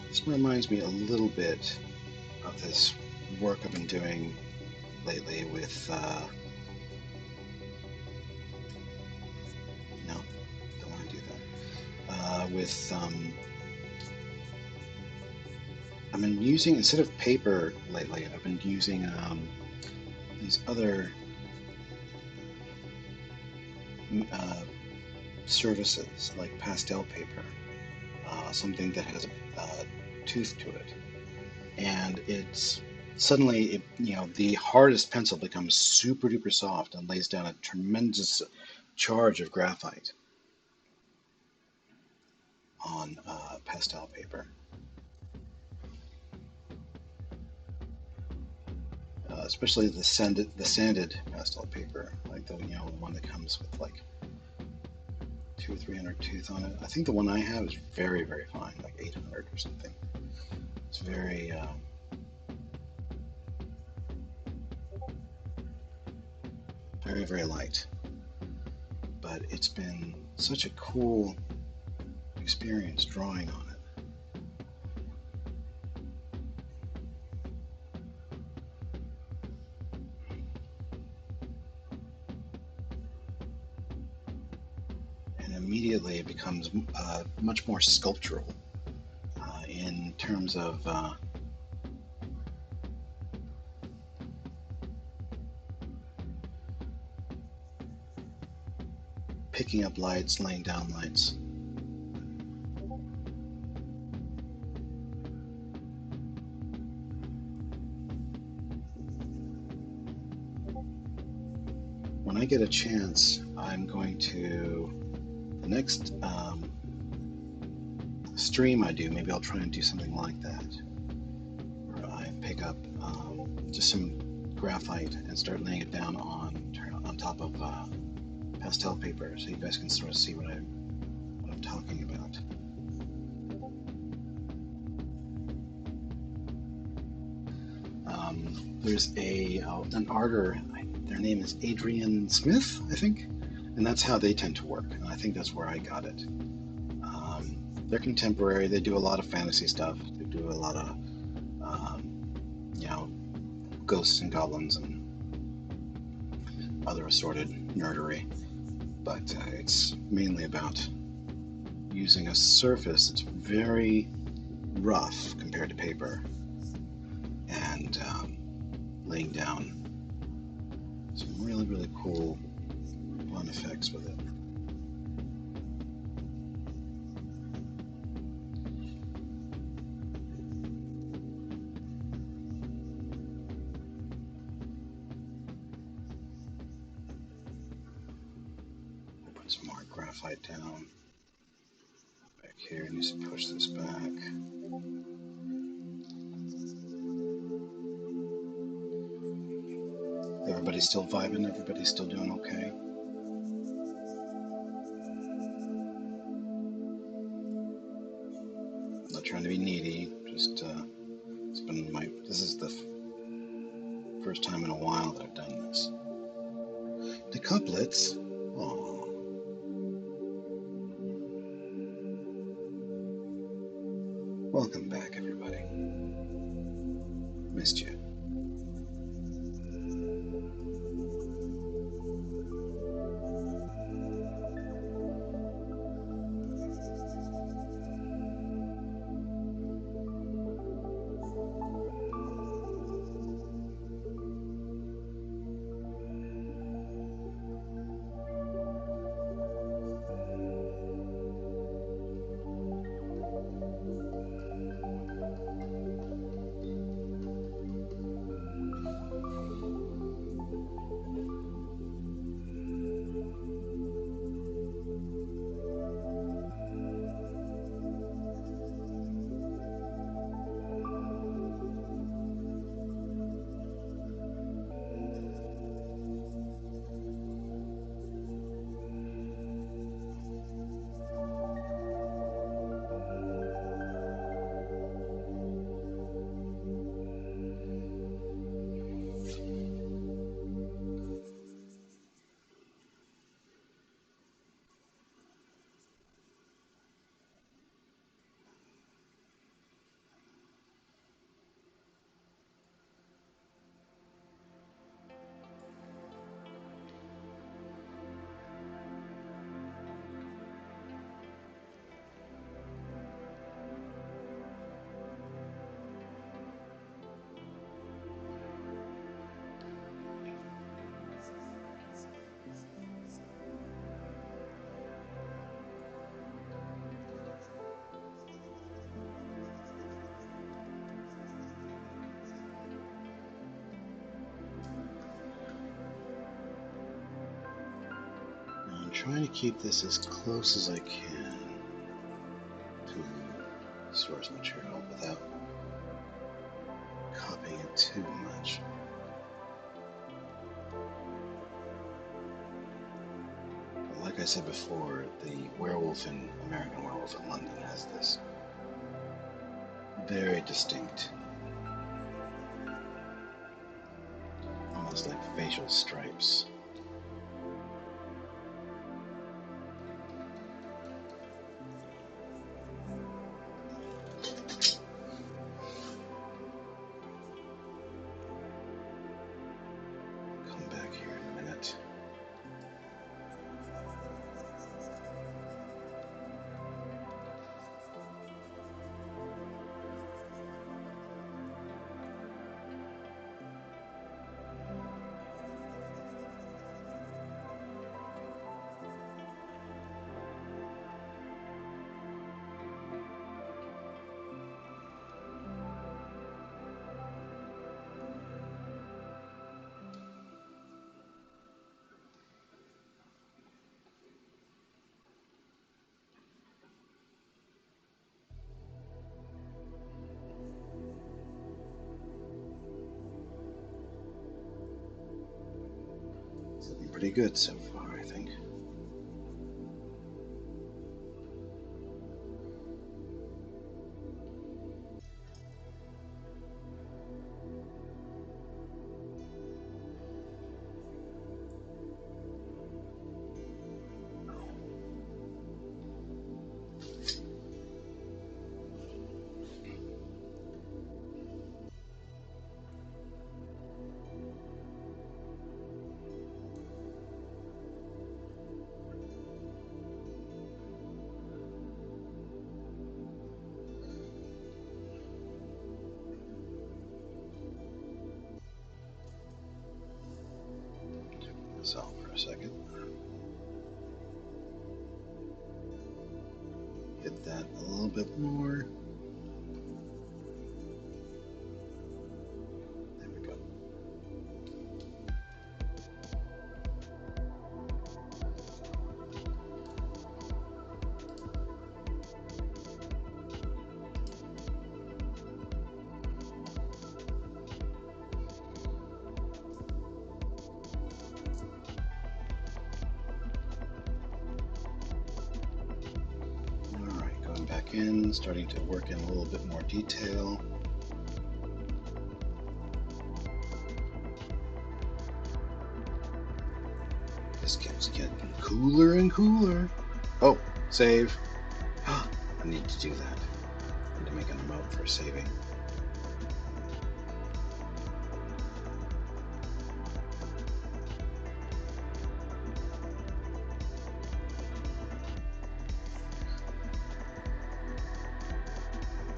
This reminds me a little bit of this work I've been doing lately with, no, don't want to do that. I've been using, instead of paper lately, I've been using these other services like pastel paper, something that has a tooth to it. And it's suddenly, the hardest pencil becomes super duper soft and lays down a tremendous charge of graphite on pastel paper. Especially the sanded pastel paper, like the one that comes with like 200 or 300 tooth on it. I think the one I have is very, very fine, like 800 or something. It's very very, very light, but it's been such a cool experience drawing on it. immediately it becomes much more sculptural in terms of picking up lights, laying down lights. When I get a chance, I'm going to, the next stream I do, maybe I'll try and do something like that, where I pick up just some graphite and start laying it down on top of pastel paper, so you guys can sort of see what I'm talking about. There's an arter. Their name is Adrian Smith, I think, and that's how they tend to work. And I think that's where I got it. They're contemporary. They do a lot of fantasy stuff. They do a lot of, you know, ghosts and goblins and other assorted nerdery. But it's mainly about using a surface that's very rough compared to paper and laying down some really, really cool fun effects with it. Put some more graphite down. Back here, needs to push this back. Everybody's still vibing, everybody's still doing okay. I'm not trying to be needy, just this is the first time in a while that I've done this. The couplets, oh, welcome back everybody. Missed you. I'm trying to keep this as close as I can to the source material without copying it too much. But like I said before, the Werewolf in American Werewolf in London has this very distinct, almost like facial stripes. Come back here in a minute. Looking pretty good so far, I think. This out for a second. Hit that a little bit more. There we go. Alright, going back in, starting to work in a little bit more detail. This keeps getting cooler and cooler. Oh, save. I need to do that. I need to make a note for saving.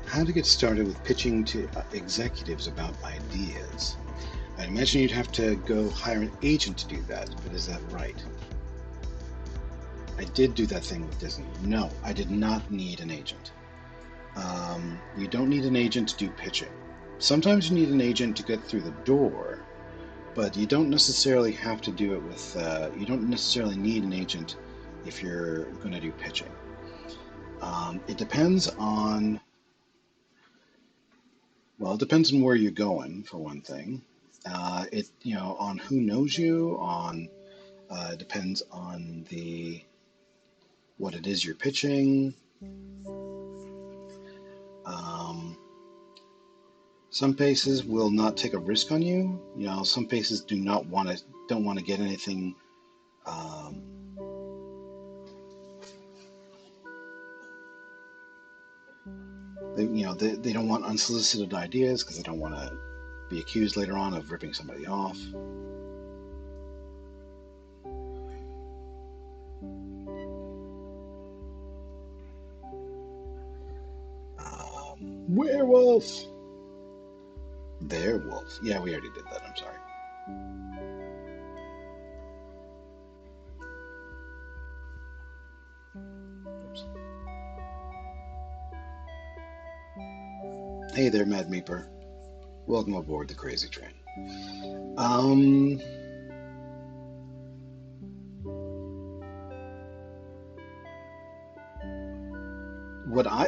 How to get started with pitching to executives about ideas. I imagine you'd have to go hire an agent to do that, but is that right? I did do that thing with Disney. No, I did not need an agent. You don't need an agent to do pitching. Sometimes you need an agent to get through the door, but you don't necessarily have to do it with, you don't necessarily need an agent if you're going to do pitching. It depends on, well, it depends on where you're going, for one thing. On who knows you, it depends on what it is you're pitching. Some places will not take a risk on you. Some places don't want to get anything. They don't want unsolicited ideas because they don't want to be accused later on of ripping somebody off. Werewolf! Werewolf. Yeah, we already did that. I'm sorry. Oops. Hey there, Mad Meeper. Welcome aboard the Crazy Train.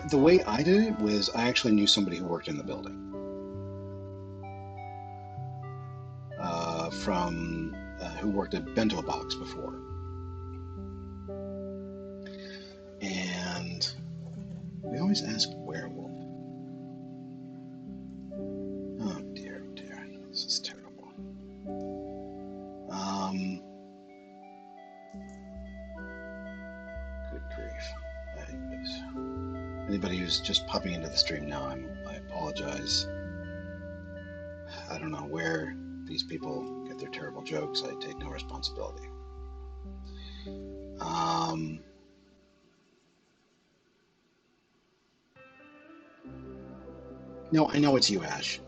The way I did it was I actually knew somebody who worked in the building. Who worked at Bento Box before. And we always ask Werewolf. Oh dear, this is terrible. Good grief. Anybody who's just popping into the stream now, I apologize. I don't know where these people get their terrible jokes. I take no responsibility. No, I know it's you, Ash.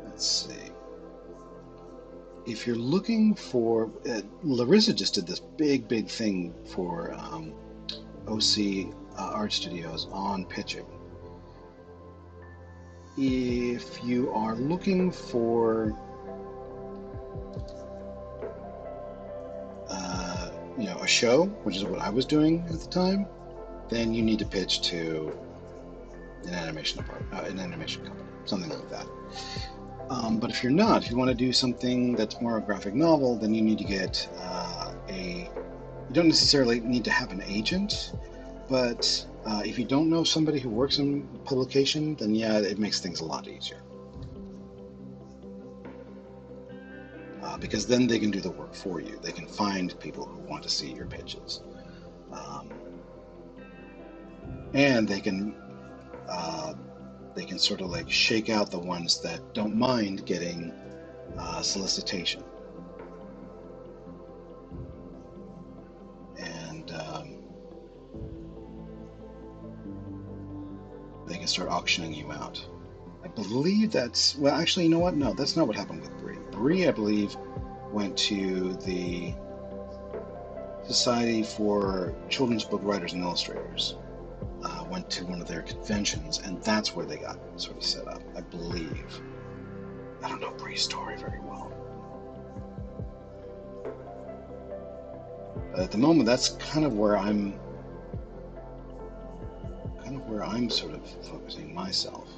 Let's see. If you're looking for, Larissa just did this big thing for OC Art Studios on pitching. If you are looking for a show, which is what I was doing at the time, then you need to pitch to an animation company, something like that. But if you're not, if you want to do something that's more a graphic novel, then you need to get you don't necessarily need to have an agent, but if you don't know somebody who works in publication, then yeah, it makes things a lot easier. Because then they can do the work for you. They can find people who want to see your pitches. And they can sort of like shake out the ones that don't mind getting solicitation. And they can start auctioning you out. I believe that's, well, actually, you know what? No, that's not what happened with Bree. Bree, I believe, went to the Society for Children's Book Writers and Illustrators. Went to one of their conventions, and that's where they got sort of set up, I believe. I don't know Bree's story very well. But at the moment, that's kind of where I'm sort of focusing myself.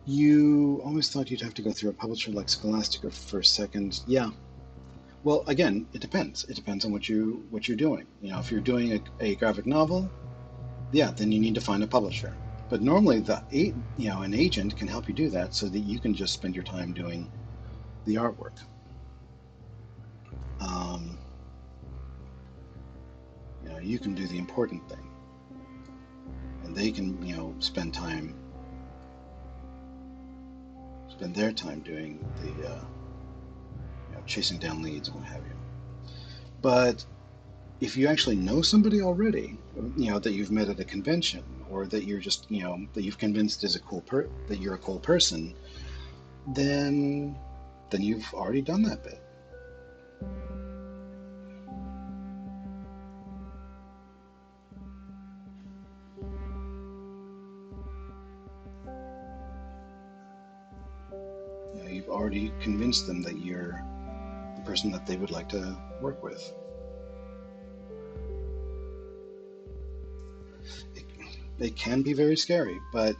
You always thought you'd have to go through a publisher like Scholastic or First Second. Yeah. Well, again, it depends. It depends on what you're doing. You know, if you're doing a graphic novel, yeah, then you need to find a publisher. But normally, an agent can help you do that, so that you can just spend your time doing the artwork. You can do the important thing, and they can, spend their time doing the chasing down leads and what have you. But if you actually know somebody already, that you've met at a convention, or that you're just, that you've convinced that you're a cool person, then you've already done that bit. You've already convinced them that you're the person that they would like to work with. It can be very scary, but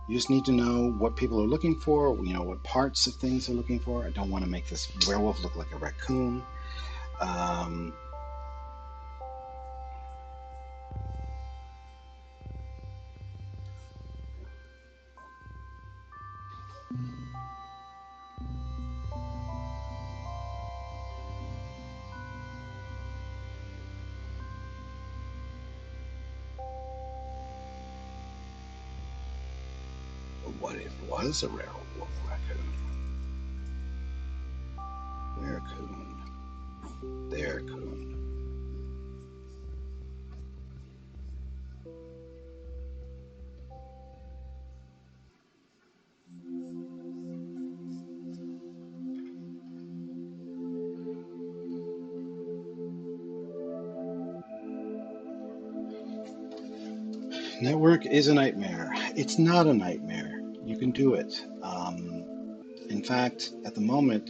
you just need to know what people are looking for, what parts of things they're looking for. I don't want to make this werewolf look like a raccoon. What if it was a werewolf raccoon? Their coon. Network is a nightmare. It's not a nightmare. You can do it. In fact, at the moment,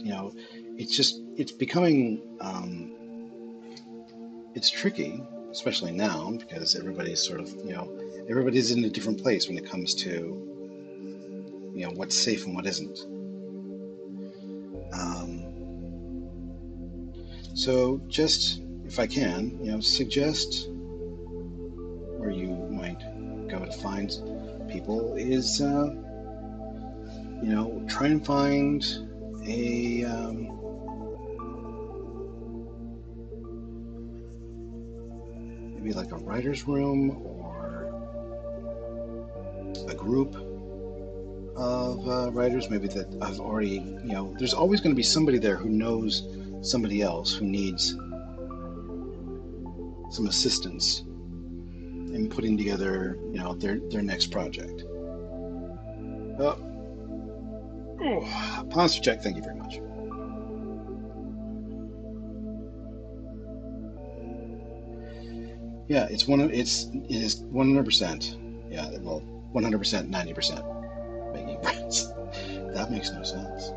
it's becoming, it's tricky, especially now, because everybody's sort of, everybody's in a different place when it comes to, what's safe and what isn't. So just, if I can, suggest where you might go to find people is, try and find a maybe like a writer's room or a group of writers, maybe that I've already, there's always going to be somebody there who knows somebody else who needs some assistance in putting together, their next project. Posture check, thank you very much. Yeah, it is 100%. Yeah, well, 100%, 90% making friends. That makes no sense.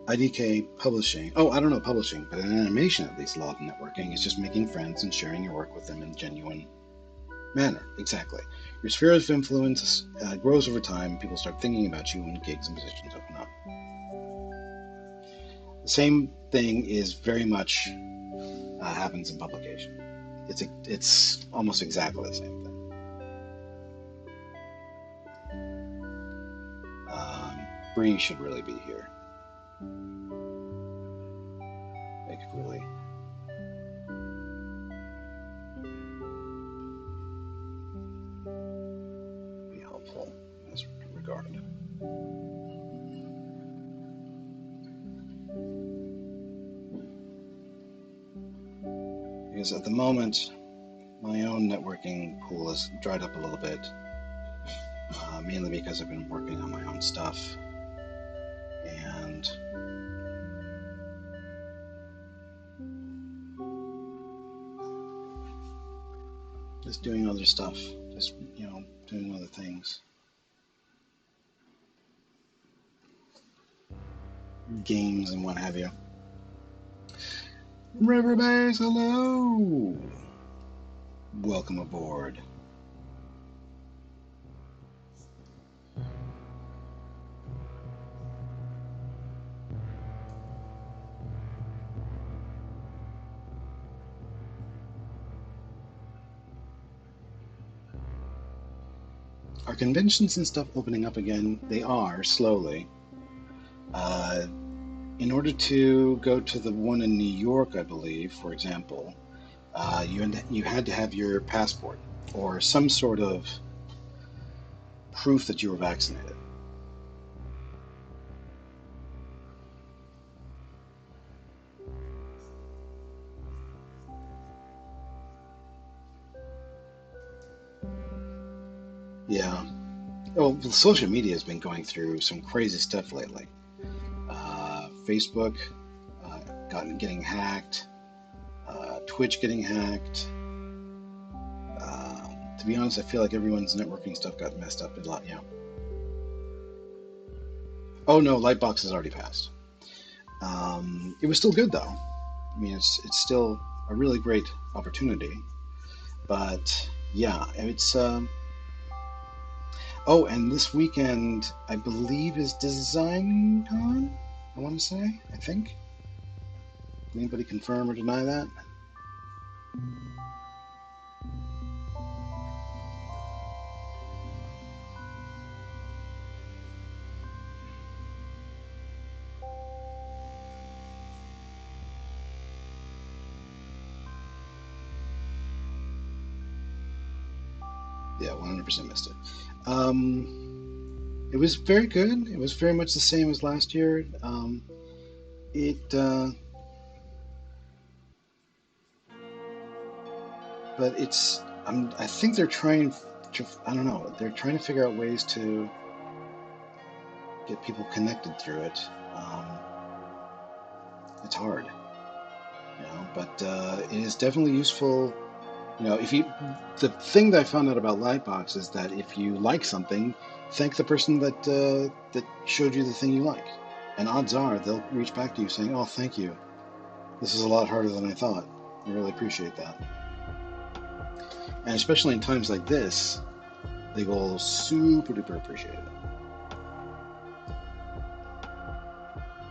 IDK publishing. Oh, I don't know publishing, but in animation, at least, a lot of networking is just making friends and sharing your work with them in a genuine manner. Exactly. Your sphere of influence grows over time. People start thinking about you when gigs and positions open up. The same thing is very much happens in publication. It's almost exactly the same thing. Bree should really be here. They could really be helpful in this regard. Because at the moment, my own networking pool has dried up a little bit, mainly because I've been working on my own stuff and just doing other stuff, just, doing other things. Games and what have you. Riverbase, hello! Welcome aboard. Are conventions and stuff opening up again? They are, slowly. In order to go to the one in New York, I believe, for example, you had to have your passport or some sort of proof that you were vaccinated. Yeah. Well, social media has been going through some crazy stuff lately. Facebook getting hacked, Twitch getting hacked. To be honest, I feel like everyone's networking stuff got messed up a lot. Yeah. Oh no, Lightbox has already passed. It was still good though. I mean, it's still a really great opportunity, but yeah, it's. Oh, and this weekend, I believe, is Design Con. I want to say. I think. Anybody confirm or deny that? Yeah, 100% missed it. It was very good. It was very much the same as last year. It, but it's. I think they're trying to. I don't know. They're trying to figure out ways to get people connected through it. It's hard, but it is definitely useful. If you, the thing that I found out about Lightbox is that if you like something, thank the person that showed you the thing you like, and odds are they'll reach back to you saying, "Oh, thank you. This is a lot harder than I thought. I really appreciate that." And especially in times like this, they will super duper appreciate it.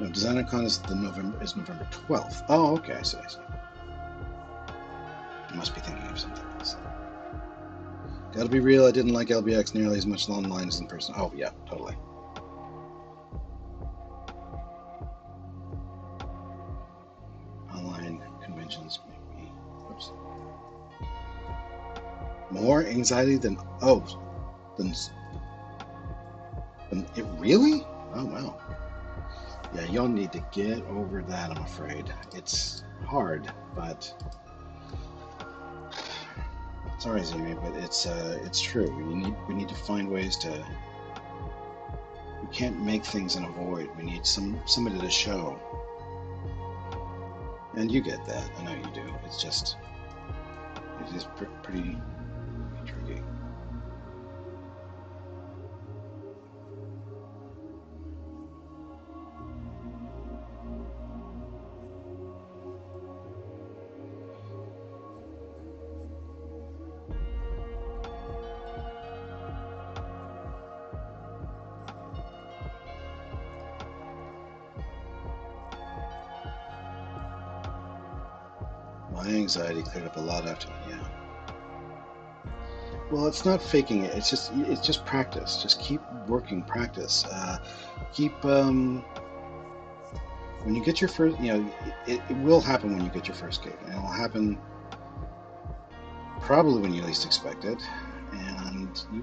No, DesignerCon is November 12th. Oh, okay, I see, I see. I must be thinking of something else. Gotta be real, I didn't like LBX nearly as much online as in person. Oh, yeah, totally. Online conventions make me, oops, more anxiety than, than, than it really? Oh, wow. Yeah, you'll need to get over that, I'm afraid. It's hard, but sorry, Zumi, but it's true. We need to find ways to. We can't make things in a void. We need somebody to show. And you get that. I know you do. It's just it is pretty tricky. My anxiety cleared up a lot after. Yeah. Well, it's not faking it. It's just practice. Just keep working. Practice. Keep when you get your first. You know, it will happen when you get your first gig, and it'll happen probably when you least expect it.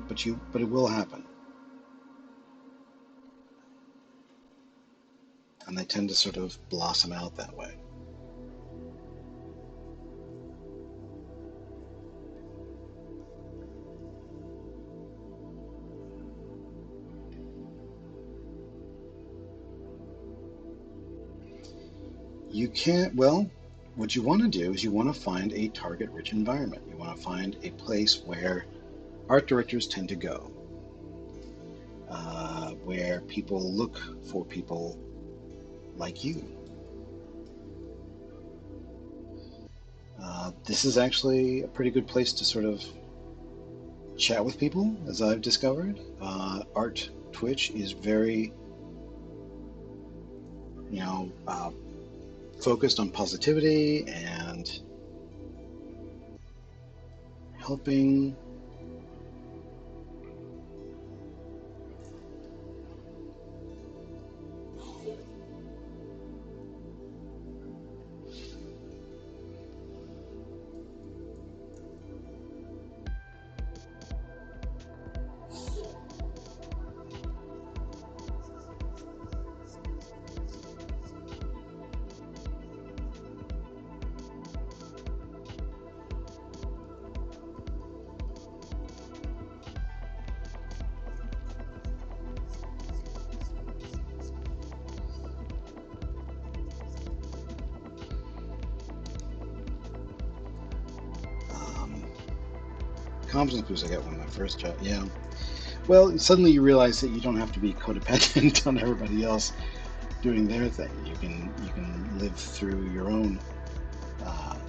But it will happen, and they tend to sort of blossom out that way. You can't. Well, what you want to do is you want to find a target-rich environment. You want to find a place where art directors tend to go, where people look for people like you. This is actually a pretty good place to sort of chat with people, as I've discovered. Art Twitch is very, you know, focused on positivity and helping. Competence boost I got when my first job. Yeah. Well, suddenly you realize that you don't have to be codependent on everybody else doing their thing. You can live through your own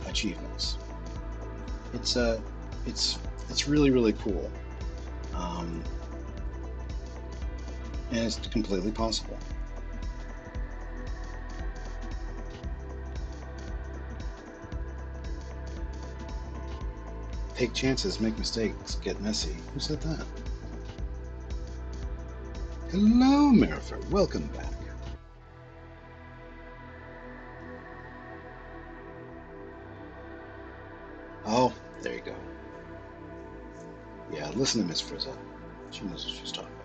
achievements. It's it's it's really really cool, um, and it's completely possible. Take chances, make mistakes, get messy. Who said that? Hello, Marifer. Welcome back. Oh, there you go. Yeah, listen to Miss Frizzle. She knows what she's talking about.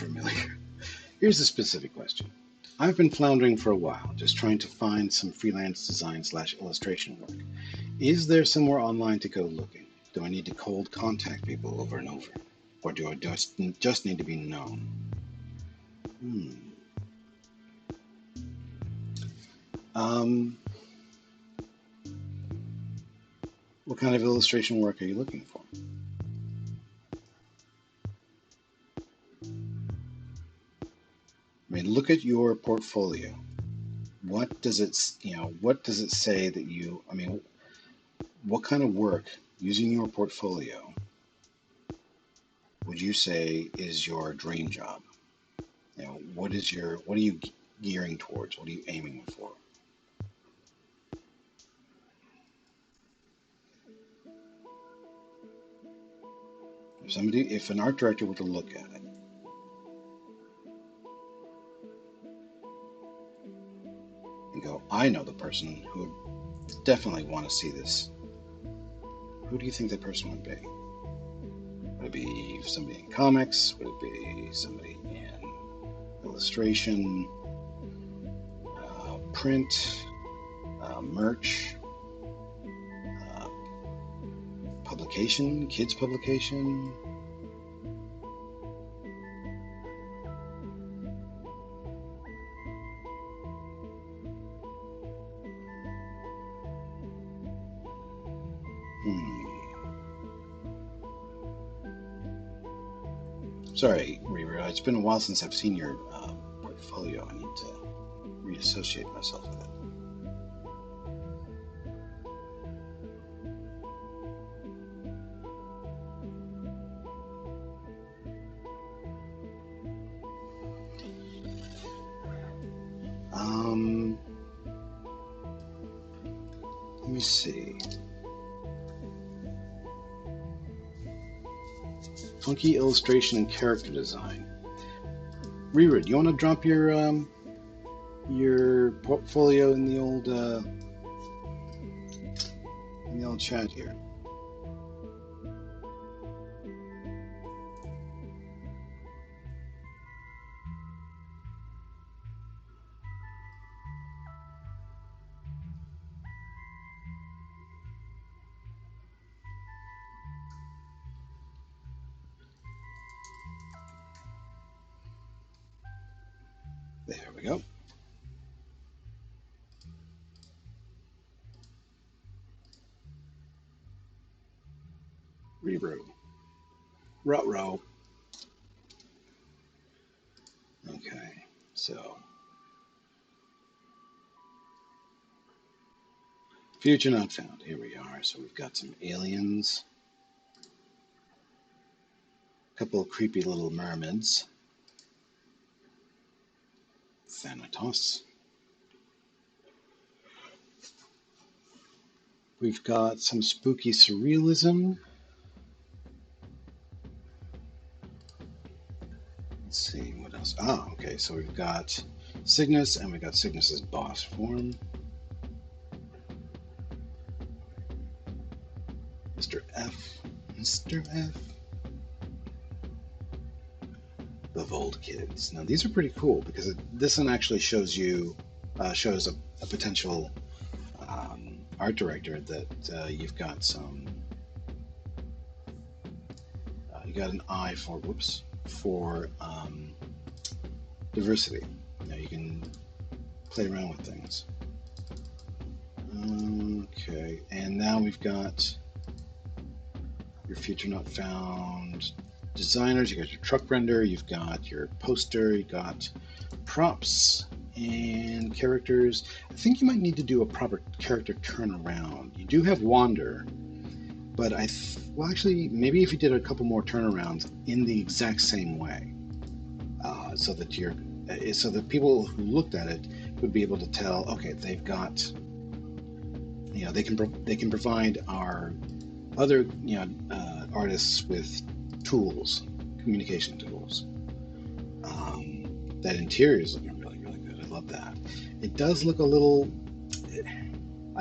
familiar. Here's a specific question. I've been floundering for a while, just trying to find some freelance design slash illustration work. Is there somewhere online to go looking? Do I need to cold contact people over and over? Or do I just need to be known? Hmm. What kind of illustration work are you looking for? I mean, look at your portfolio. What does it, what does it say that you, I mean, what kind of work using your portfolio would you say is your dream job? What are you gearing towards? What are you aiming for? If an art director were to look at it and go, I know the person who would definitely want to see this, who do you think that person would be? Would it be somebody in comics? Would it be somebody in illustration, print, merch, uh, publication, kids publication? Sorry, Riri, it's been a while since I've seen your portfolio. I need to reassociate myself with it. Let me see. Funky illustration and character design. Riri, do you want to drop your portfolio in the old chat here? There we go. Riri. Ruh-roh. Okay, so future not found. Here we are. So we've got some aliens, a couple of creepy little mermaids, Thanatos. We've got some spooky surrealism. Let's see what else. Ah, okay. So we've got Cygnus, and we've got Cygnus's boss form, Mr. F. Mr. F. The Volt Kids. Now these are pretty cool because this one actually shows you shows a potential art director that you've got some you got an eye for diversity. You can play around with things. Okay, and now we've got your future not found designers. You got your truck render, you've got your poster, you got props and characters. I think you might need to do a proper character turnaround. You do have Wander, but well, actually, maybe if you did a couple more turnarounds in the exact same way, so that people who looked at it would be able to tell, okay, they've got, they can provide our other artists with tools, communication tools. That interior is looking really, really good. I love that. It does look a little.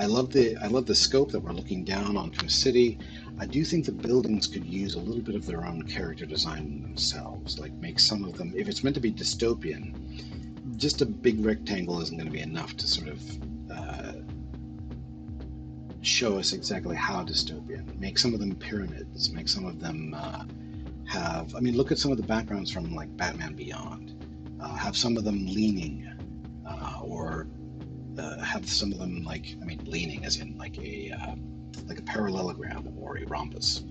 I love the scope that we're looking down onto a city. I do think the buildings could use a little bit of their own character design themselves. Like make some of them, if it's meant to be dystopian, just a big rectangle isn't going to be enough to sort of show us exactly how dystopian. Make some of them pyramids. Make some of them have. I mean, look at some of the backgrounds from like Batman Beyond. Have some of them leaning, or have some of them like, I mean, leaning as in like a parallelogram or a rhombus,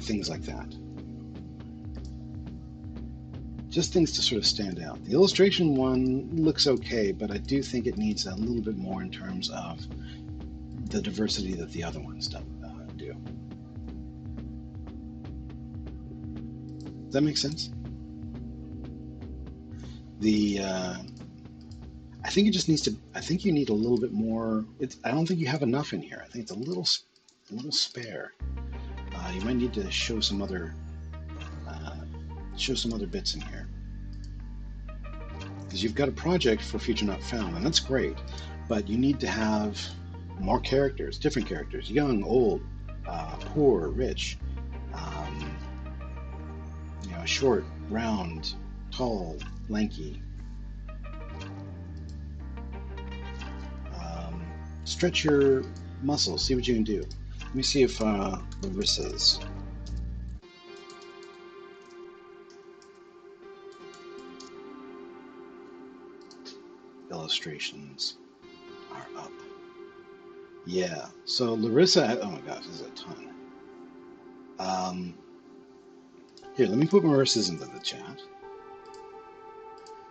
things like that. Just things to sort of stand out. The illustration one looks okay, but I do think it needs a little bit more in terms of the diversity that the other ones do. Does that make sense? The I think it just needs to. I think you need a little bit more. I don't think you have enough in here. I think it's a little spare. You might need to uh, show some other bits in here because you've got a project for Future Not Found, and that's great. But you need to have more characters, different characters, young, old, poor, rich, um, short, round, tall, lanky. Stretch your muscles, see what you can do. Let me see if Larissa's illustrations are up. Yeah, so Larissa, oh my gosh, this is a ton. Um, Here, let me put Marissa's into the chat.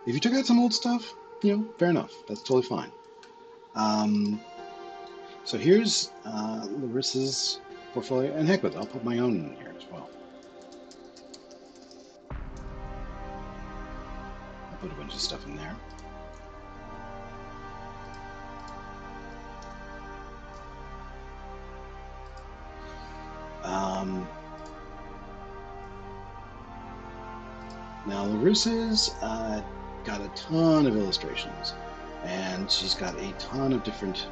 If you took out some old stuff, fair enough. That's totally fine. Um, so here's Larissa's portfolio, and heck with it, I'll put my own in here as well. I'll put a bunch of stuff in there. Now Larissa's got a ton of illustrations, and she's got a ton of different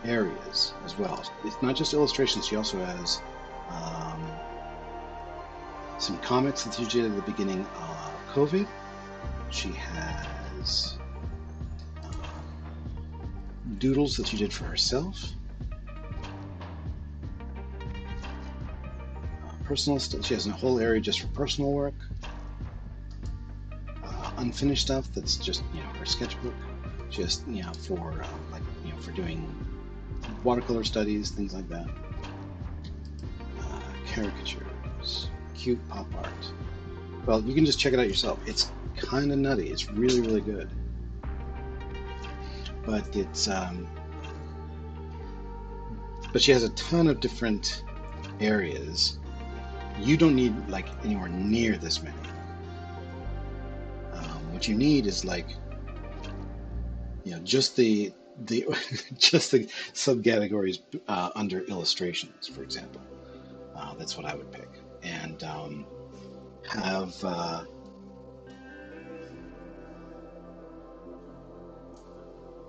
areas as well. It's not just illustrations, she also has some comics that she did at the beginning of COVID. She has doodles that she did for herself. Personal stuff. She has a whole area just for personal work. Unfinished stuff that's just her sketchbook. Just for for doing watercolor studies, things like that. Caricatures, cute pop art. Well, you can just check it out yourself. It's kind of nutty. It's really, really good. But but she has a ton of different areas. You don't need like anywhere near this many. What you need is like, just the just the subcategories under illustrations, for example. That's what I would pick, and have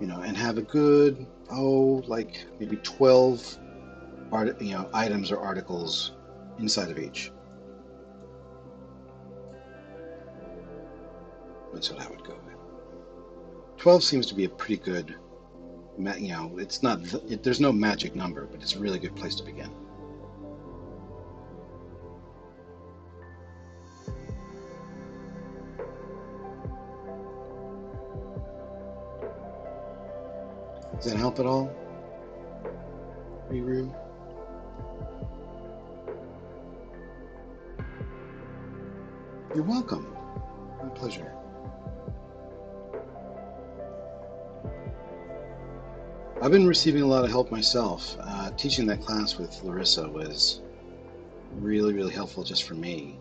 and have a good like maybe 12 items or articles inside of each. That's what I would go with. 12 seems to be a pretty good, it's not, there's no magic number, but it's a really good place to begin. Does that help at all? Ruru? You're welcome. My pleasure. I've been receiving a lot of help myself. Teaching that class with Larissa was really, really helpful just for me.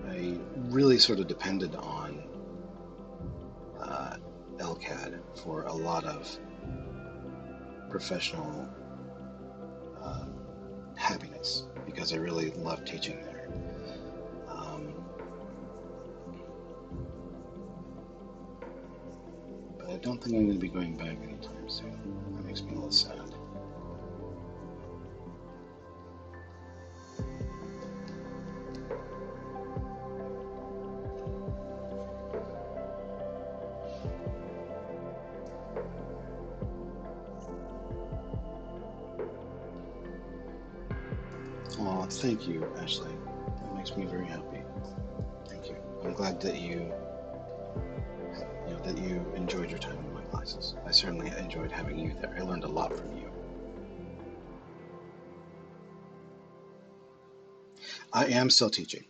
I really sort of depended on LCAD for a lot of professional happiness because I really love teaching there. don't think I'm going to be going back anytime soon. That makes me a little sad. Oh, thank you, Ashley. That makes me very happy. Thank you. I'm glad that that you enjoyed your time in my classes. I certainly enjoyed having you there. I learned a lot from you. I am still teaching.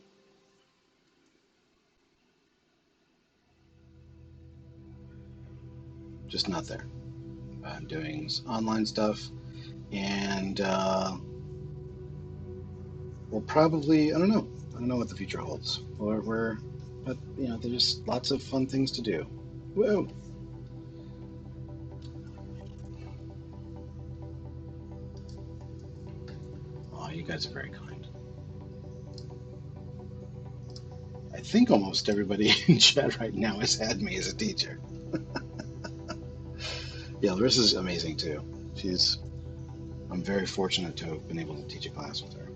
Just not there. I'm doing online stuff, and we'll probably, I don't know. I don't know what the future holds. But there's just lots of fun things to do. Whoa! Oh, you guys are very kind. I think almost everybody in chat right now has had me as a teacher. Yeah, Larissa's amazing too. I'm very fortunate to have been able to teach a class with her.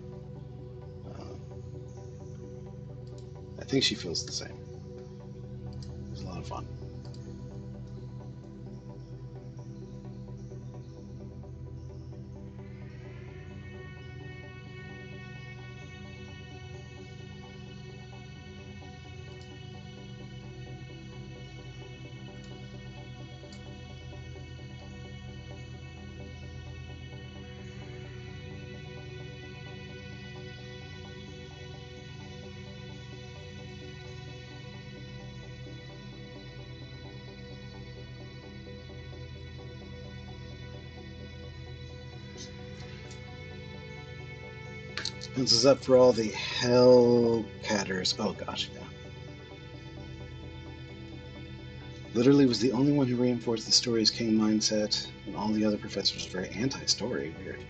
Uh, I think she feels the same. It was a lot of fun. This is up for all the Hellcatters. Oh gosh, yeah. Literally was the only one who reinforced the story as king mindset, and all the other professors were very anti-story. Weird.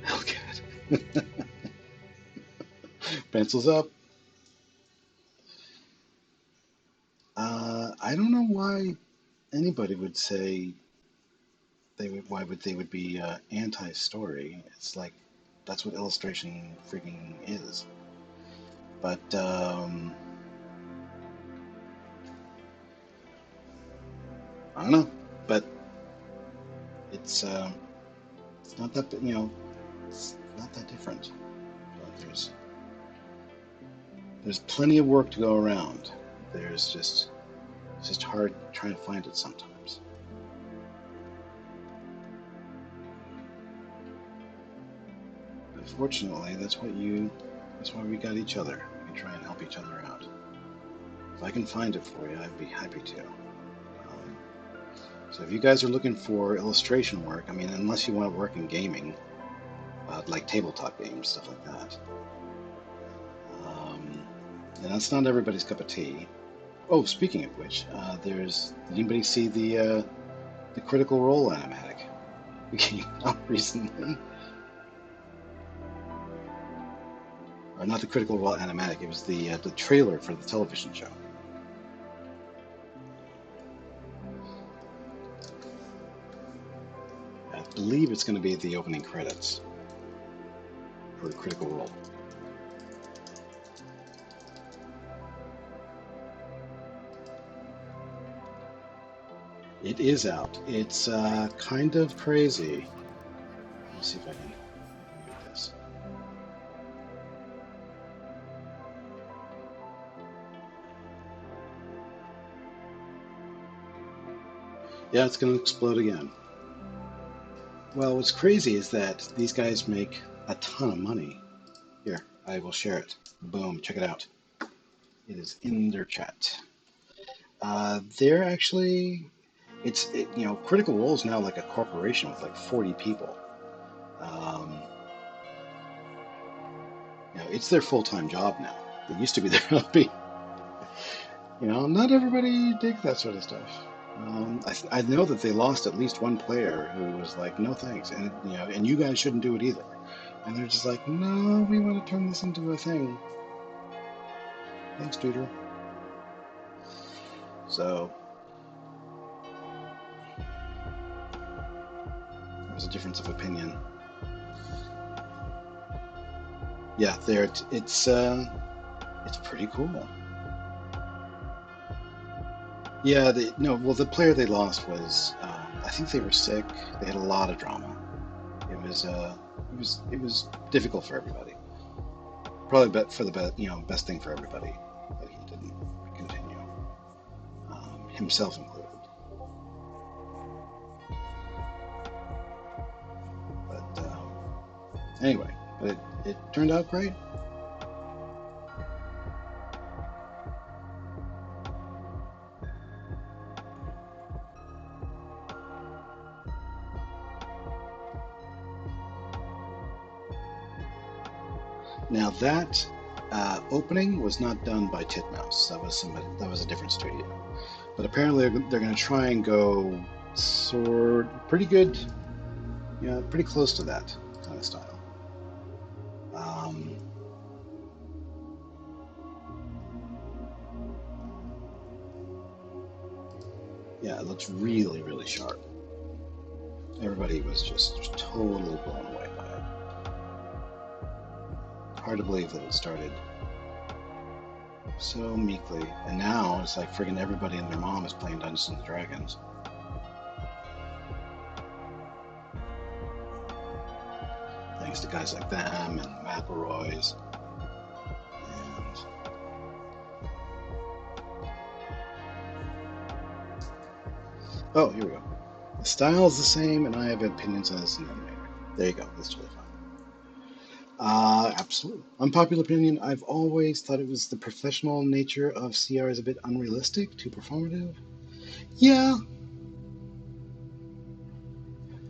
Hellcat. Pencils up. I don't know why anybody would say they would be anti-story. It's like that's what illustration freaking is. But I don't know. But it's not that it's not that different. But there's plenty of work to go around. It's just hard trying to find it sometimes. Unfortunately, that's why we got each other. We can try and help each other out. If I can find it for you, I'd be happy to. So if you guys are looking for illustration work, I mean, unless you want to work in gaming, like tabletop games, stuff like that. And that's not everybody's cup of tea. Oh, speaking of which, did anybody see the Critical Role animatic? It came out recently. Or not the Critical Role animatic, it was the trailer for the television show. I believe it's going to be at the opening credits for Critical Role. It is out. It's kind of crazy. Let me see if I can mute this. Yeah, it's going to explode again. Well, what's crazy is that these guys make a ton of money. Here, I will share it. Boom, check it out. It is in their chat. They're actually, Critical Role is now like a corporation with like 40 people. It's their full-time job now. It used to be their hobby. Not everybody digs that sort of stuff. I know that they lost at least one player who was like, no thanks, and you guys shouldn't do it either. And they're just like, no, we want to turn this into a thing. Thanks, Tutor. So there's a difference of opinion. Yeah, there it's pretty cool. Yeah, no, well, the player they lost was I think they were sick. They had a lot of drama. It was difficult for everybody. Probably for the best thing for everybody that he didn't continue, himself included. But anyway, but it turned out great. Now that opening was not done by Titmouse. That was somebody. That was a different studio. But apparently they're going to try and go pretty good, yeah, pretty close to that kind of style. Um, yeah, it looks really, really sharp. Everybody was just totally blown away by it. Hard to believe that it started so meekly, and now it's like friggin' everybody and their mom is playing Dungeons and Dragons. Thanks to guys like them and McElroy's. And oh, here we go. The style is the same, and I have opinions on this animator. There you go. That's totally fine. Absolutely. Unpopular opinion. I've always thought it was the professional nature of CR is a bit unrealistic, too performative. Yeah,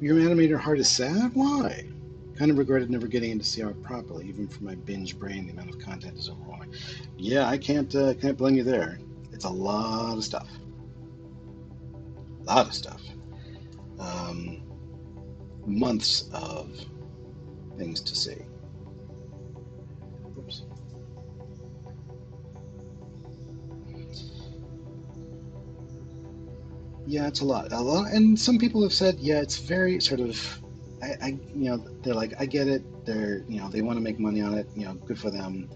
your animator heart is sad. Why? Kind of regretted never getting into CR properly, even for my binge brain. The amount of content is overwhelming. Yeah, I can't blame you there. It's a lot of stuff. A lot of stuff. Um, Months of things to see. Oops. Yeah, it's a lot. And some people have said, yeah, it's very sort of, they're like, I get it. They want to make money on it. Good for them.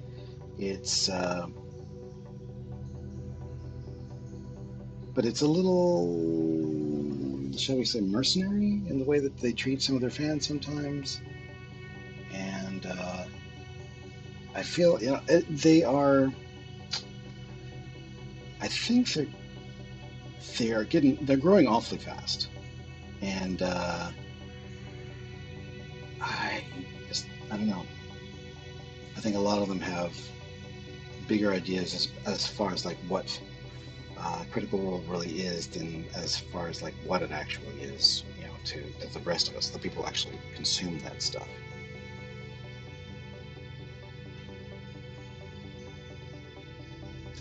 It's, but it's a little, shall we say, mercenary in the way that they treat some of their fans sometimes. And I feel, they are. I think they're growing awfully fast, and I I don't know. I think a lot of them have bigger ideas as far as like what Critical Role really is than as far as like what it actually is, to the rest of us, the people who actually consume that stuff.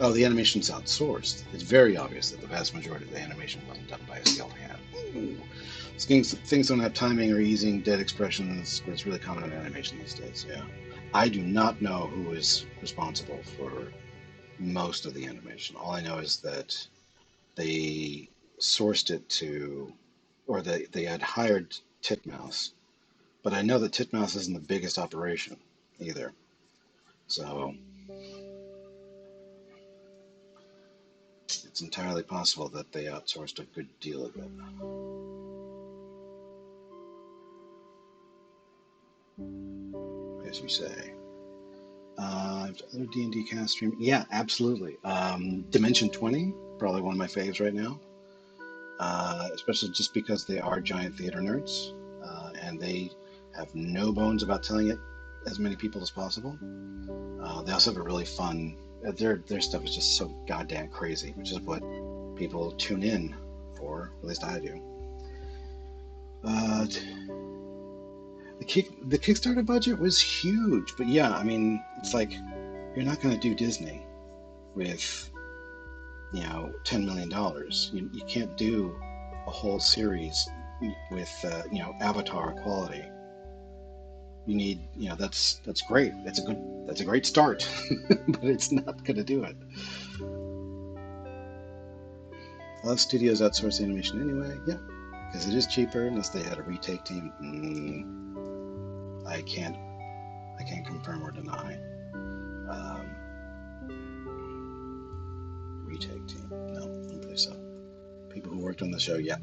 Oh, the animation's outsourced. It's very obvious that the vast majority of the animation wasn't done by a skilled hand. Ooh. Things don't have timing or easing dead expressions, but it's really common in animation these days. Yeah, I do not know who is responsible for most of the animation. All I know is that they sourced it to, or they had hired Titmouse, but I know that Titmouse isn't the biggest operation either. So it's entirely possible that they outsourced a good deal of it. As you say. Other D&D cast stream? Yeah, absolutely. Dimension 20, probably one of my faves right now. Especially just because they are giant theater nerds, and they have no bones about telling it as many people as possible. They also have a really fun. Their stuff is just so goddamn crazy, which is what people tune in for. At least I do. The Kickstarter budget was huge, but yeah, I mean, it's like you're not going to do Disney with $10 million. You can't do a whole series with Avatar quality. You need that's great. That's a great start, but it's not going to do it. A lot of studios outsource animation anyway. Yeah, because it is cheaper unless they had a retake team. I can't confirm or deny. Retake team. No, I don't believe so. People who worked on the show, yeah.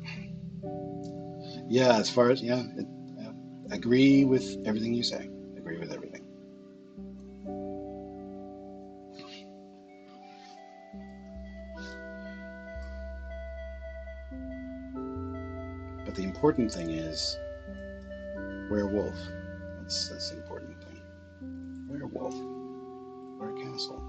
Yeah, as far as, yeah, agree with everything you say. Agree with everything. But the important thing is werewolf. That's the important thing. Werewolf. Castle.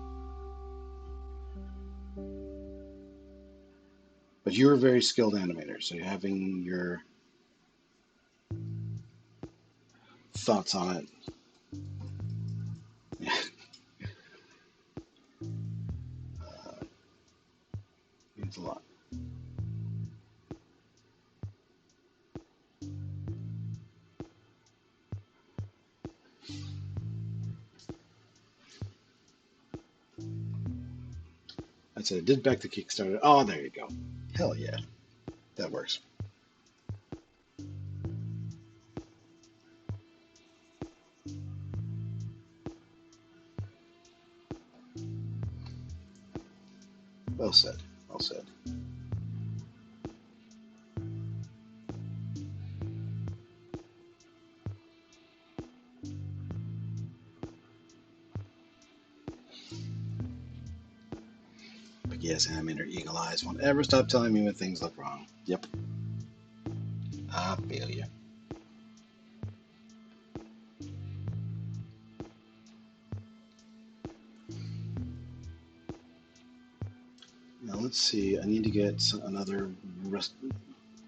But you're a very skilled animator, so having your thoughts on it means a lot. I said I did back the Kickstarter. Oh, there you go. Hell yeah. That works. Well said. Well said. But yes, animator Eagle Eyes won't ever stop telling me when things look wrong. Yep. I feel you. Now let's see. I need to get another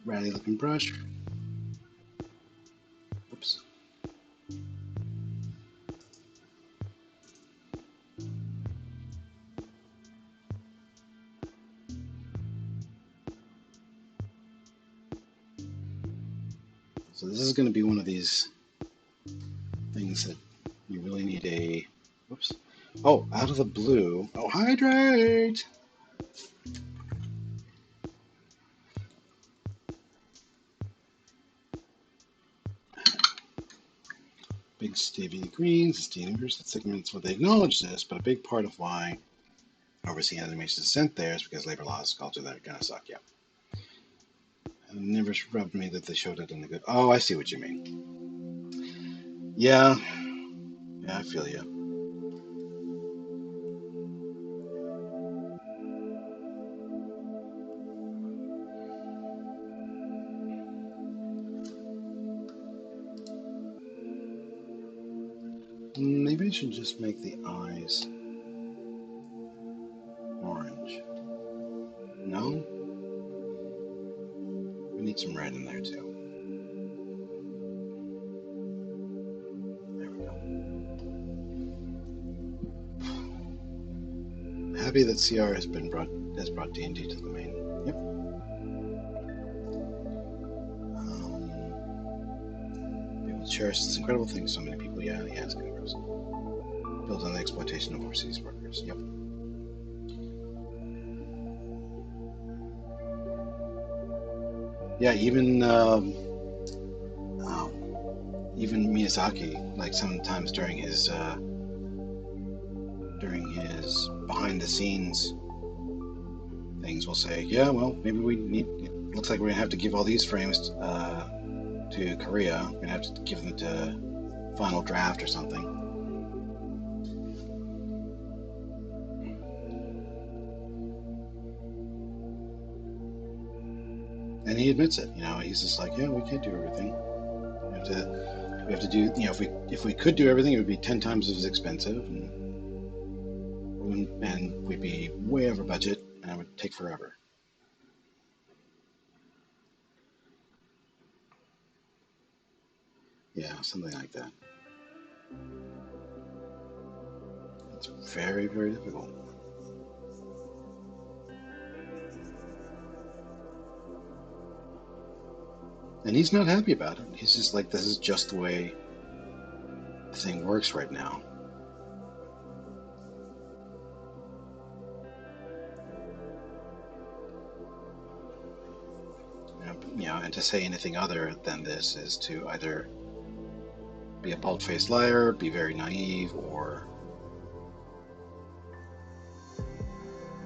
ratty looking brush. Oops. So this is going to be one of these things that you really need a, whoops. Oh, out of the blue. Oh, hydrate! Big Stevie Greens, Steamers, segments where they acknowledge this, but a big part of why overseas animation is sent there is because labor laws, culture, that kind of suck, yeah. It never rubbed me that they showed it in the good. Oh, I see what you mean. Yeah. Yeah, I feel you. Maybe I should just make the eyes orange. No? We need some red in there too. There we go. Happy that CR has brought D&D to the main. Yep. People cherish this incredible thing. So many people. Yeah, it's kind of gross. Built on the exploitation of overseas workers. Yep. Yeah, even Miyazaki, like sometimes during his behind the scenes things, will say, yeah, well, maybe we need. It looks like we're gonna have to give all these frames to Korea. We're gonna have to give them to Final Draft or something. And he admits it. He's just like, yeah, we can't do everything. We have to do. If we could do everything, it would be 10 times as expensive, and we'd be way over budget, and it would take forever. Yeah, something like that. It's very, very difficult. And he's not happy about it. He's just like, this is just the way the thing works right now. and to say anything other than this is to either be a bald-faced liar, be very naive, or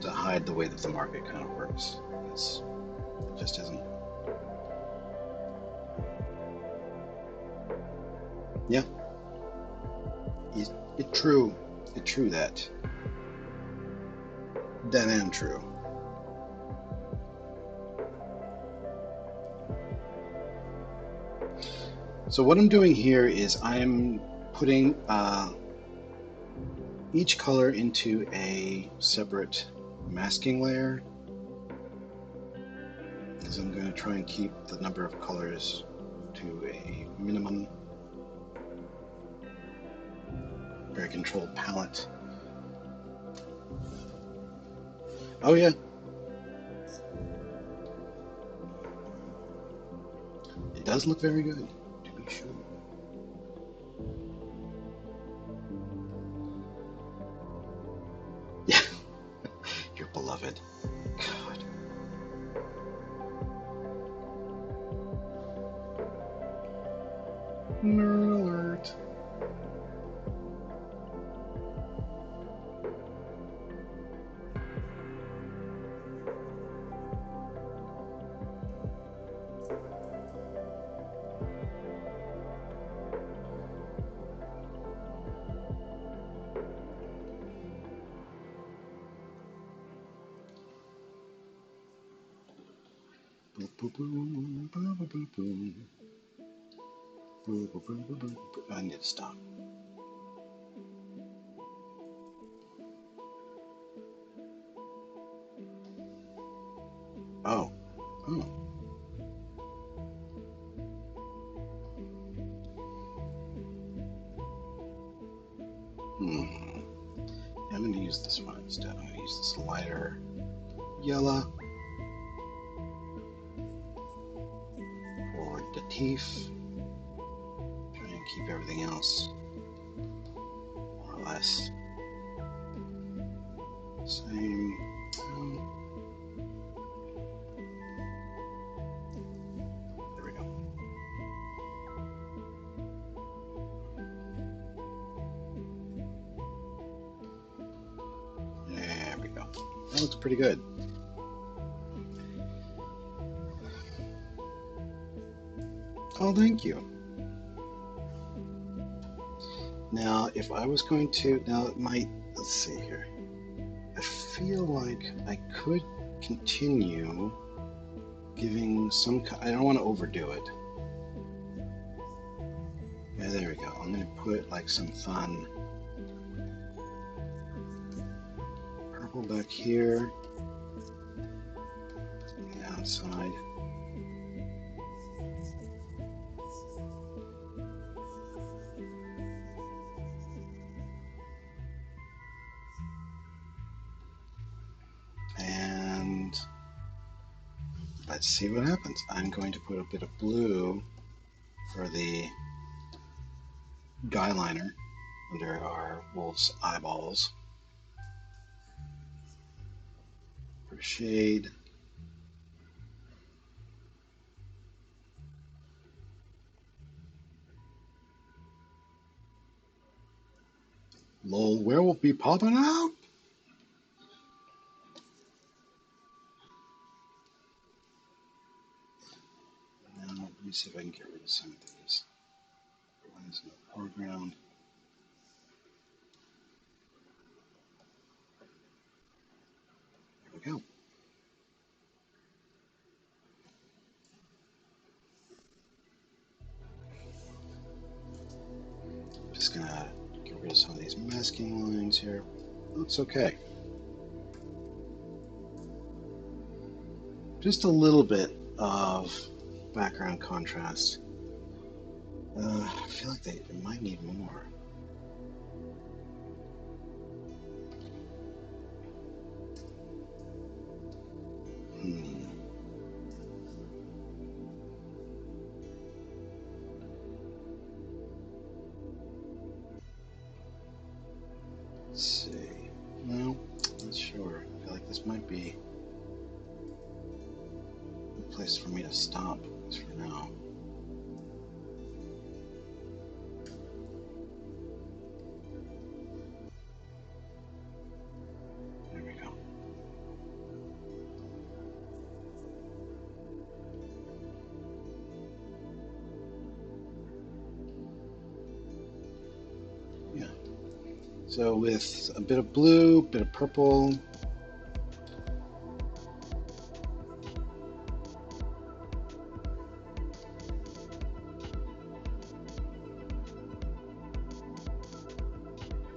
to hide the way that the market kind of works. It just isn't. Yeah, it true. It true that. That and true. So what I'm doing here is I'm putting each color into a separate masking layer, because I'm going to try and keep the number of colors to a minimum. Very controlled palette. Oh yeah. It does look very good, to be sure. Yeah. Your beloved. God. Nerd alert. I need to stop. Oh. Oh. I'm going to use this one instead. I'm going to use this lighter yellow for the teeth. Try and keep everything else more or less same. There we go. There we go. That looks pretty good. Oh, thank you. Now, if I was going to, now it might, let's see here. I feel like I could continue giving some, I don't want to overdo it. Yeah, there we go. I'm going to put like some fun purple back here on the outside. And let's see what happens. I'm going to put a bit of blue for the guy liner under our wolf's eyeballs for shade. Lol, werewolf be popping out? Now, let me see if I can get rid of some of these. One is in the foreground. There we go. Just gonna get rid of some of these masking lines here. Looks okay. Just a little bit of background contrast. I feel like they might need more. Let's see. No, not sure. I feel like this might be place for me to stop, at least for now. There we go. Yeah. So with a bit of blue, a bit of purple.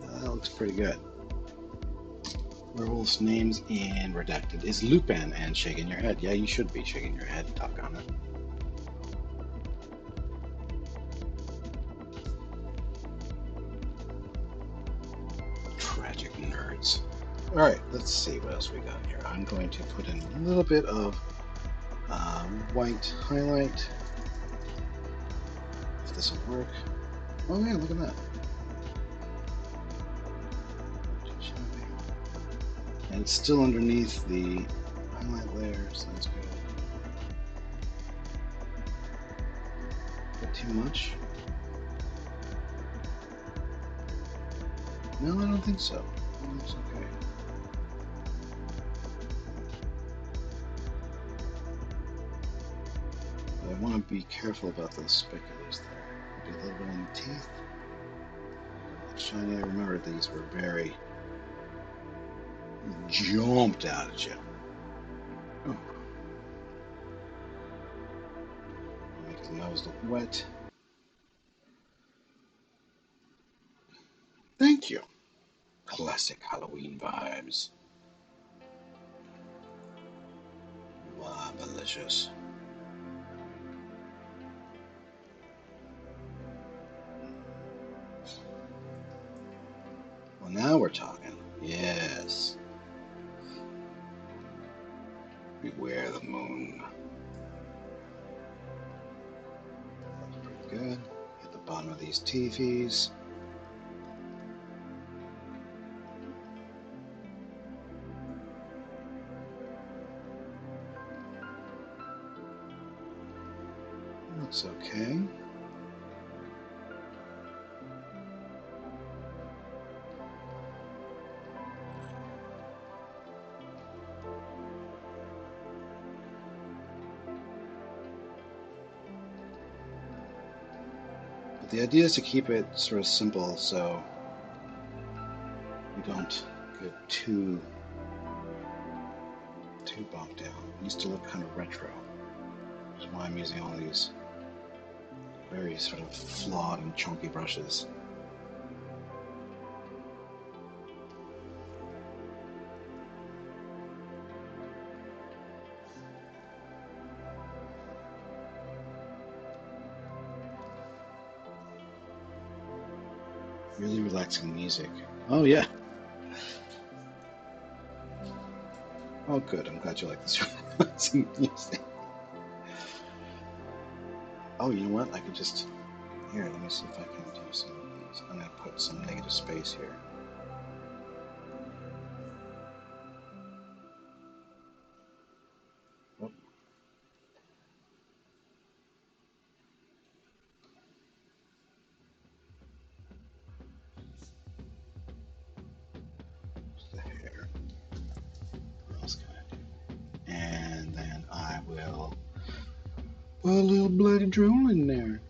That looks pretty good. Werewolf's names in redacted is Lupin and shaking your head. Yeah, you should be shaking your head. Talk on it. Tragic nerds. All right, let's see what else we got here. I'm going to put in a little bit of white highlight. If this will work. Oh yeah, look at that. And it's still underneath the highlight layer, so that's good. Bit too much? No, I don't think so. It looks okay. But I want to be careful about those speculars there. Maybe a little bit on the teeth. Shiny, I remember these were very jumped out at you. Oh. Make his nose look wet. Thank you. Classic Halloween vibes. Wow, delicious. Well, now we're talking. Yes. Beware the moon. That's pretty good. Hit the bottom of these teethies. Looks okay. But the idea is to keep it sort of simple so we don't get too bogged down. It needs to look kind of retro, which is why I'm using all these very sort of flawed and chunky brushes. Really relaxing music. Oh yeah. Oh good, I'm glad you like this relaxing music. Oh, you know what? I could just... Here, let me see if I can do some of these. I'm going to put some negative space here. Oh. The hair. What else can I do? And then I will put a little bloody drool in there.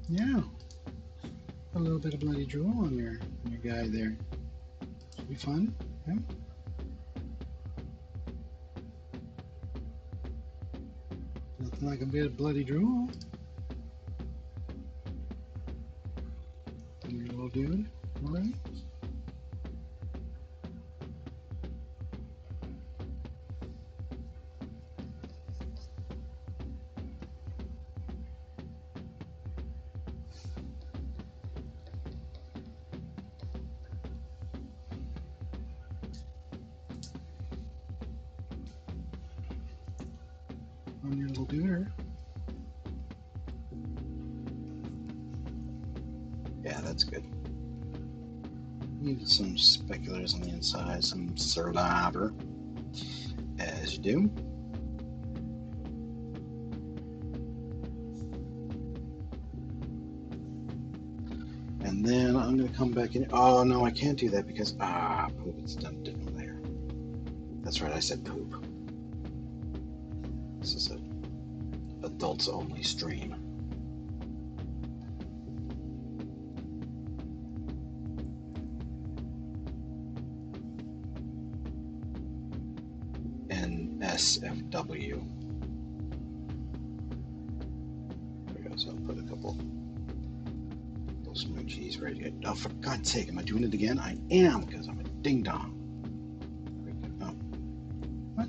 Yeah. A little bit of bloody drool on your guy there. Should be fun. Yeah. Nothing like a bit of bloody drool. On your little dude. All right. On your little dude. Yeah, that's good. Need some speculars on the inside, some saliva, as you do. And then I'm going to come back in. Oh, no, I can't do that because, poop, it's done differently here. That's right, I said poop. This is an adults only stream. NSFW. There we go, so I'll put a couple of those emojis right here. Oh, for God's sake, am I doing it again? I am, because I'm a ding dong. Oh, what?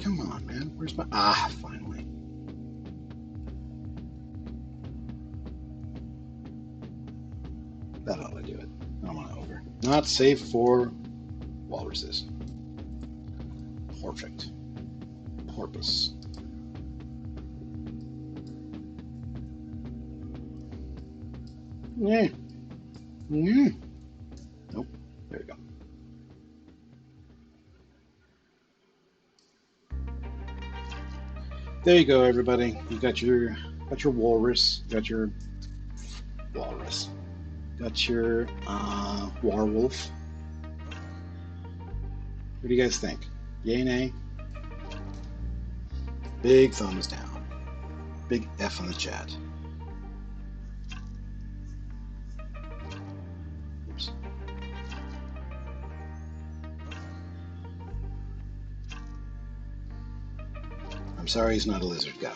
Come on, man. Where's my... finally. That ought to do it. I don't want to over. Not safe for walruses. Perfect. Porpoise. Yeah. Yeah. Nope. There you go. There you go, everybody. You got your walrus. Got your walrus. Got your werewolf. What do you guys think? Yay, nay? Big thumbs down. Big F in the chat. Oops. I'm sorry he's not a lizard guy.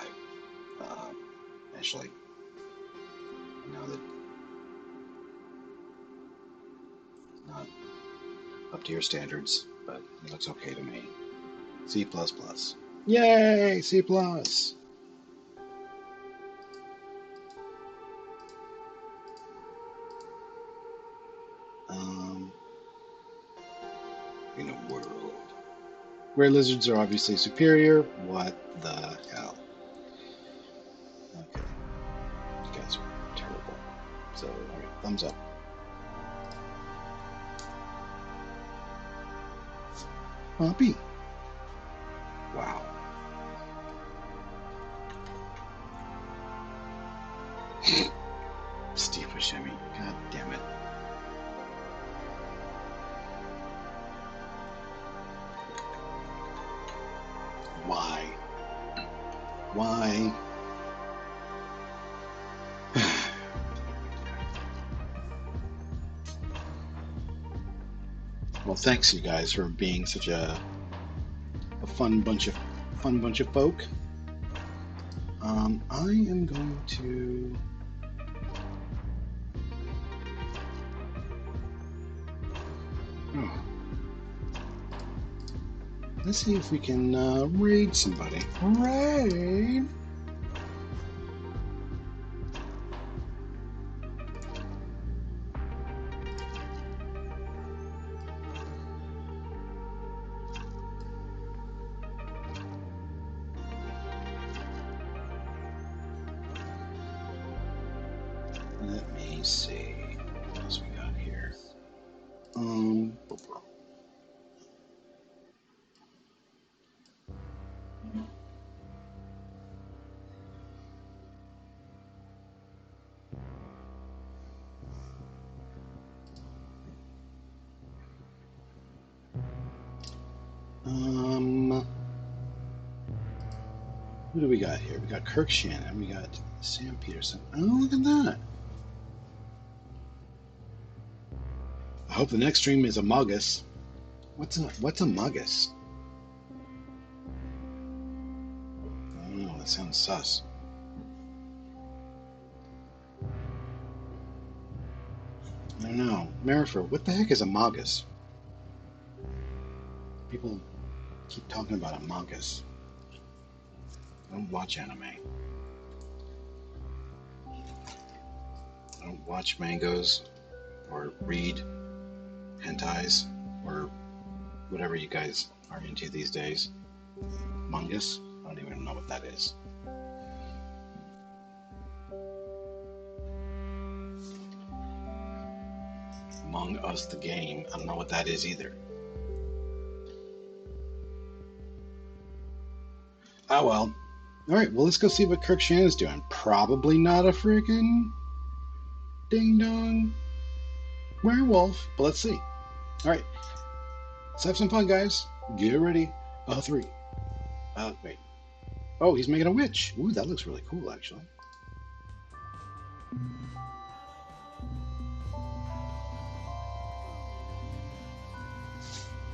Actually, now that it's not up to your standards, but he looks okay to me. C++. Yay, C+. In a world where lizards are obviously superior, what the hell? Okay, you guys are terrible. So, okay, thumbs up. Poppy. Wow. Steve Buscemi. God damn it. Why? Why? Well, thanks you guys for being such a fun bunch of folk. I am going to let's see if we can raid somebody. Raid. Let me see what else we got here. Who do we got here? We got Kirk Shannon. We got Sam Peterson. Oh, look at that. I hope the next stream is Among Us. What's Among Us? I don't know. That sounds sus. I don't know. Marifer, what the heck is Among Us? People keep talking about Among Us. I don't watch anime. I don't watch mangoes or read hentais or whatever you guys are into these days. Among Us? I don't even know what that is. Among Us the game. I don't know what that is either. Oh well. All right, well, let's go see what Kirk Shannon's doing. Probably not a freaking ding dong werewolf, but let's see. All right, let's have some fun, guys. Get ready. Three. Wait. Oh, he's making a witch. Ooh, that looks really cool, actually.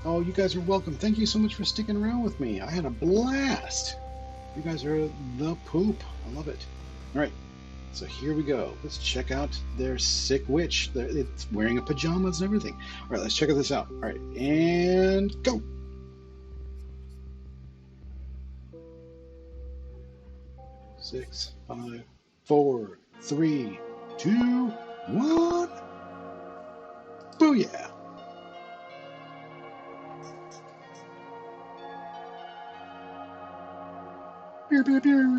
Oh, you guys are welcome. Thank you so much for sticking around with me. I had a blast. You guys are the poop. I love it. All right, so here we go. Let's check out their sick witch. It's wearing a pajamas and everything. All right, let's check this out. All right, and go. 6, 5, 4, 3, 2, 1. Booyah! Pew, pew, pew.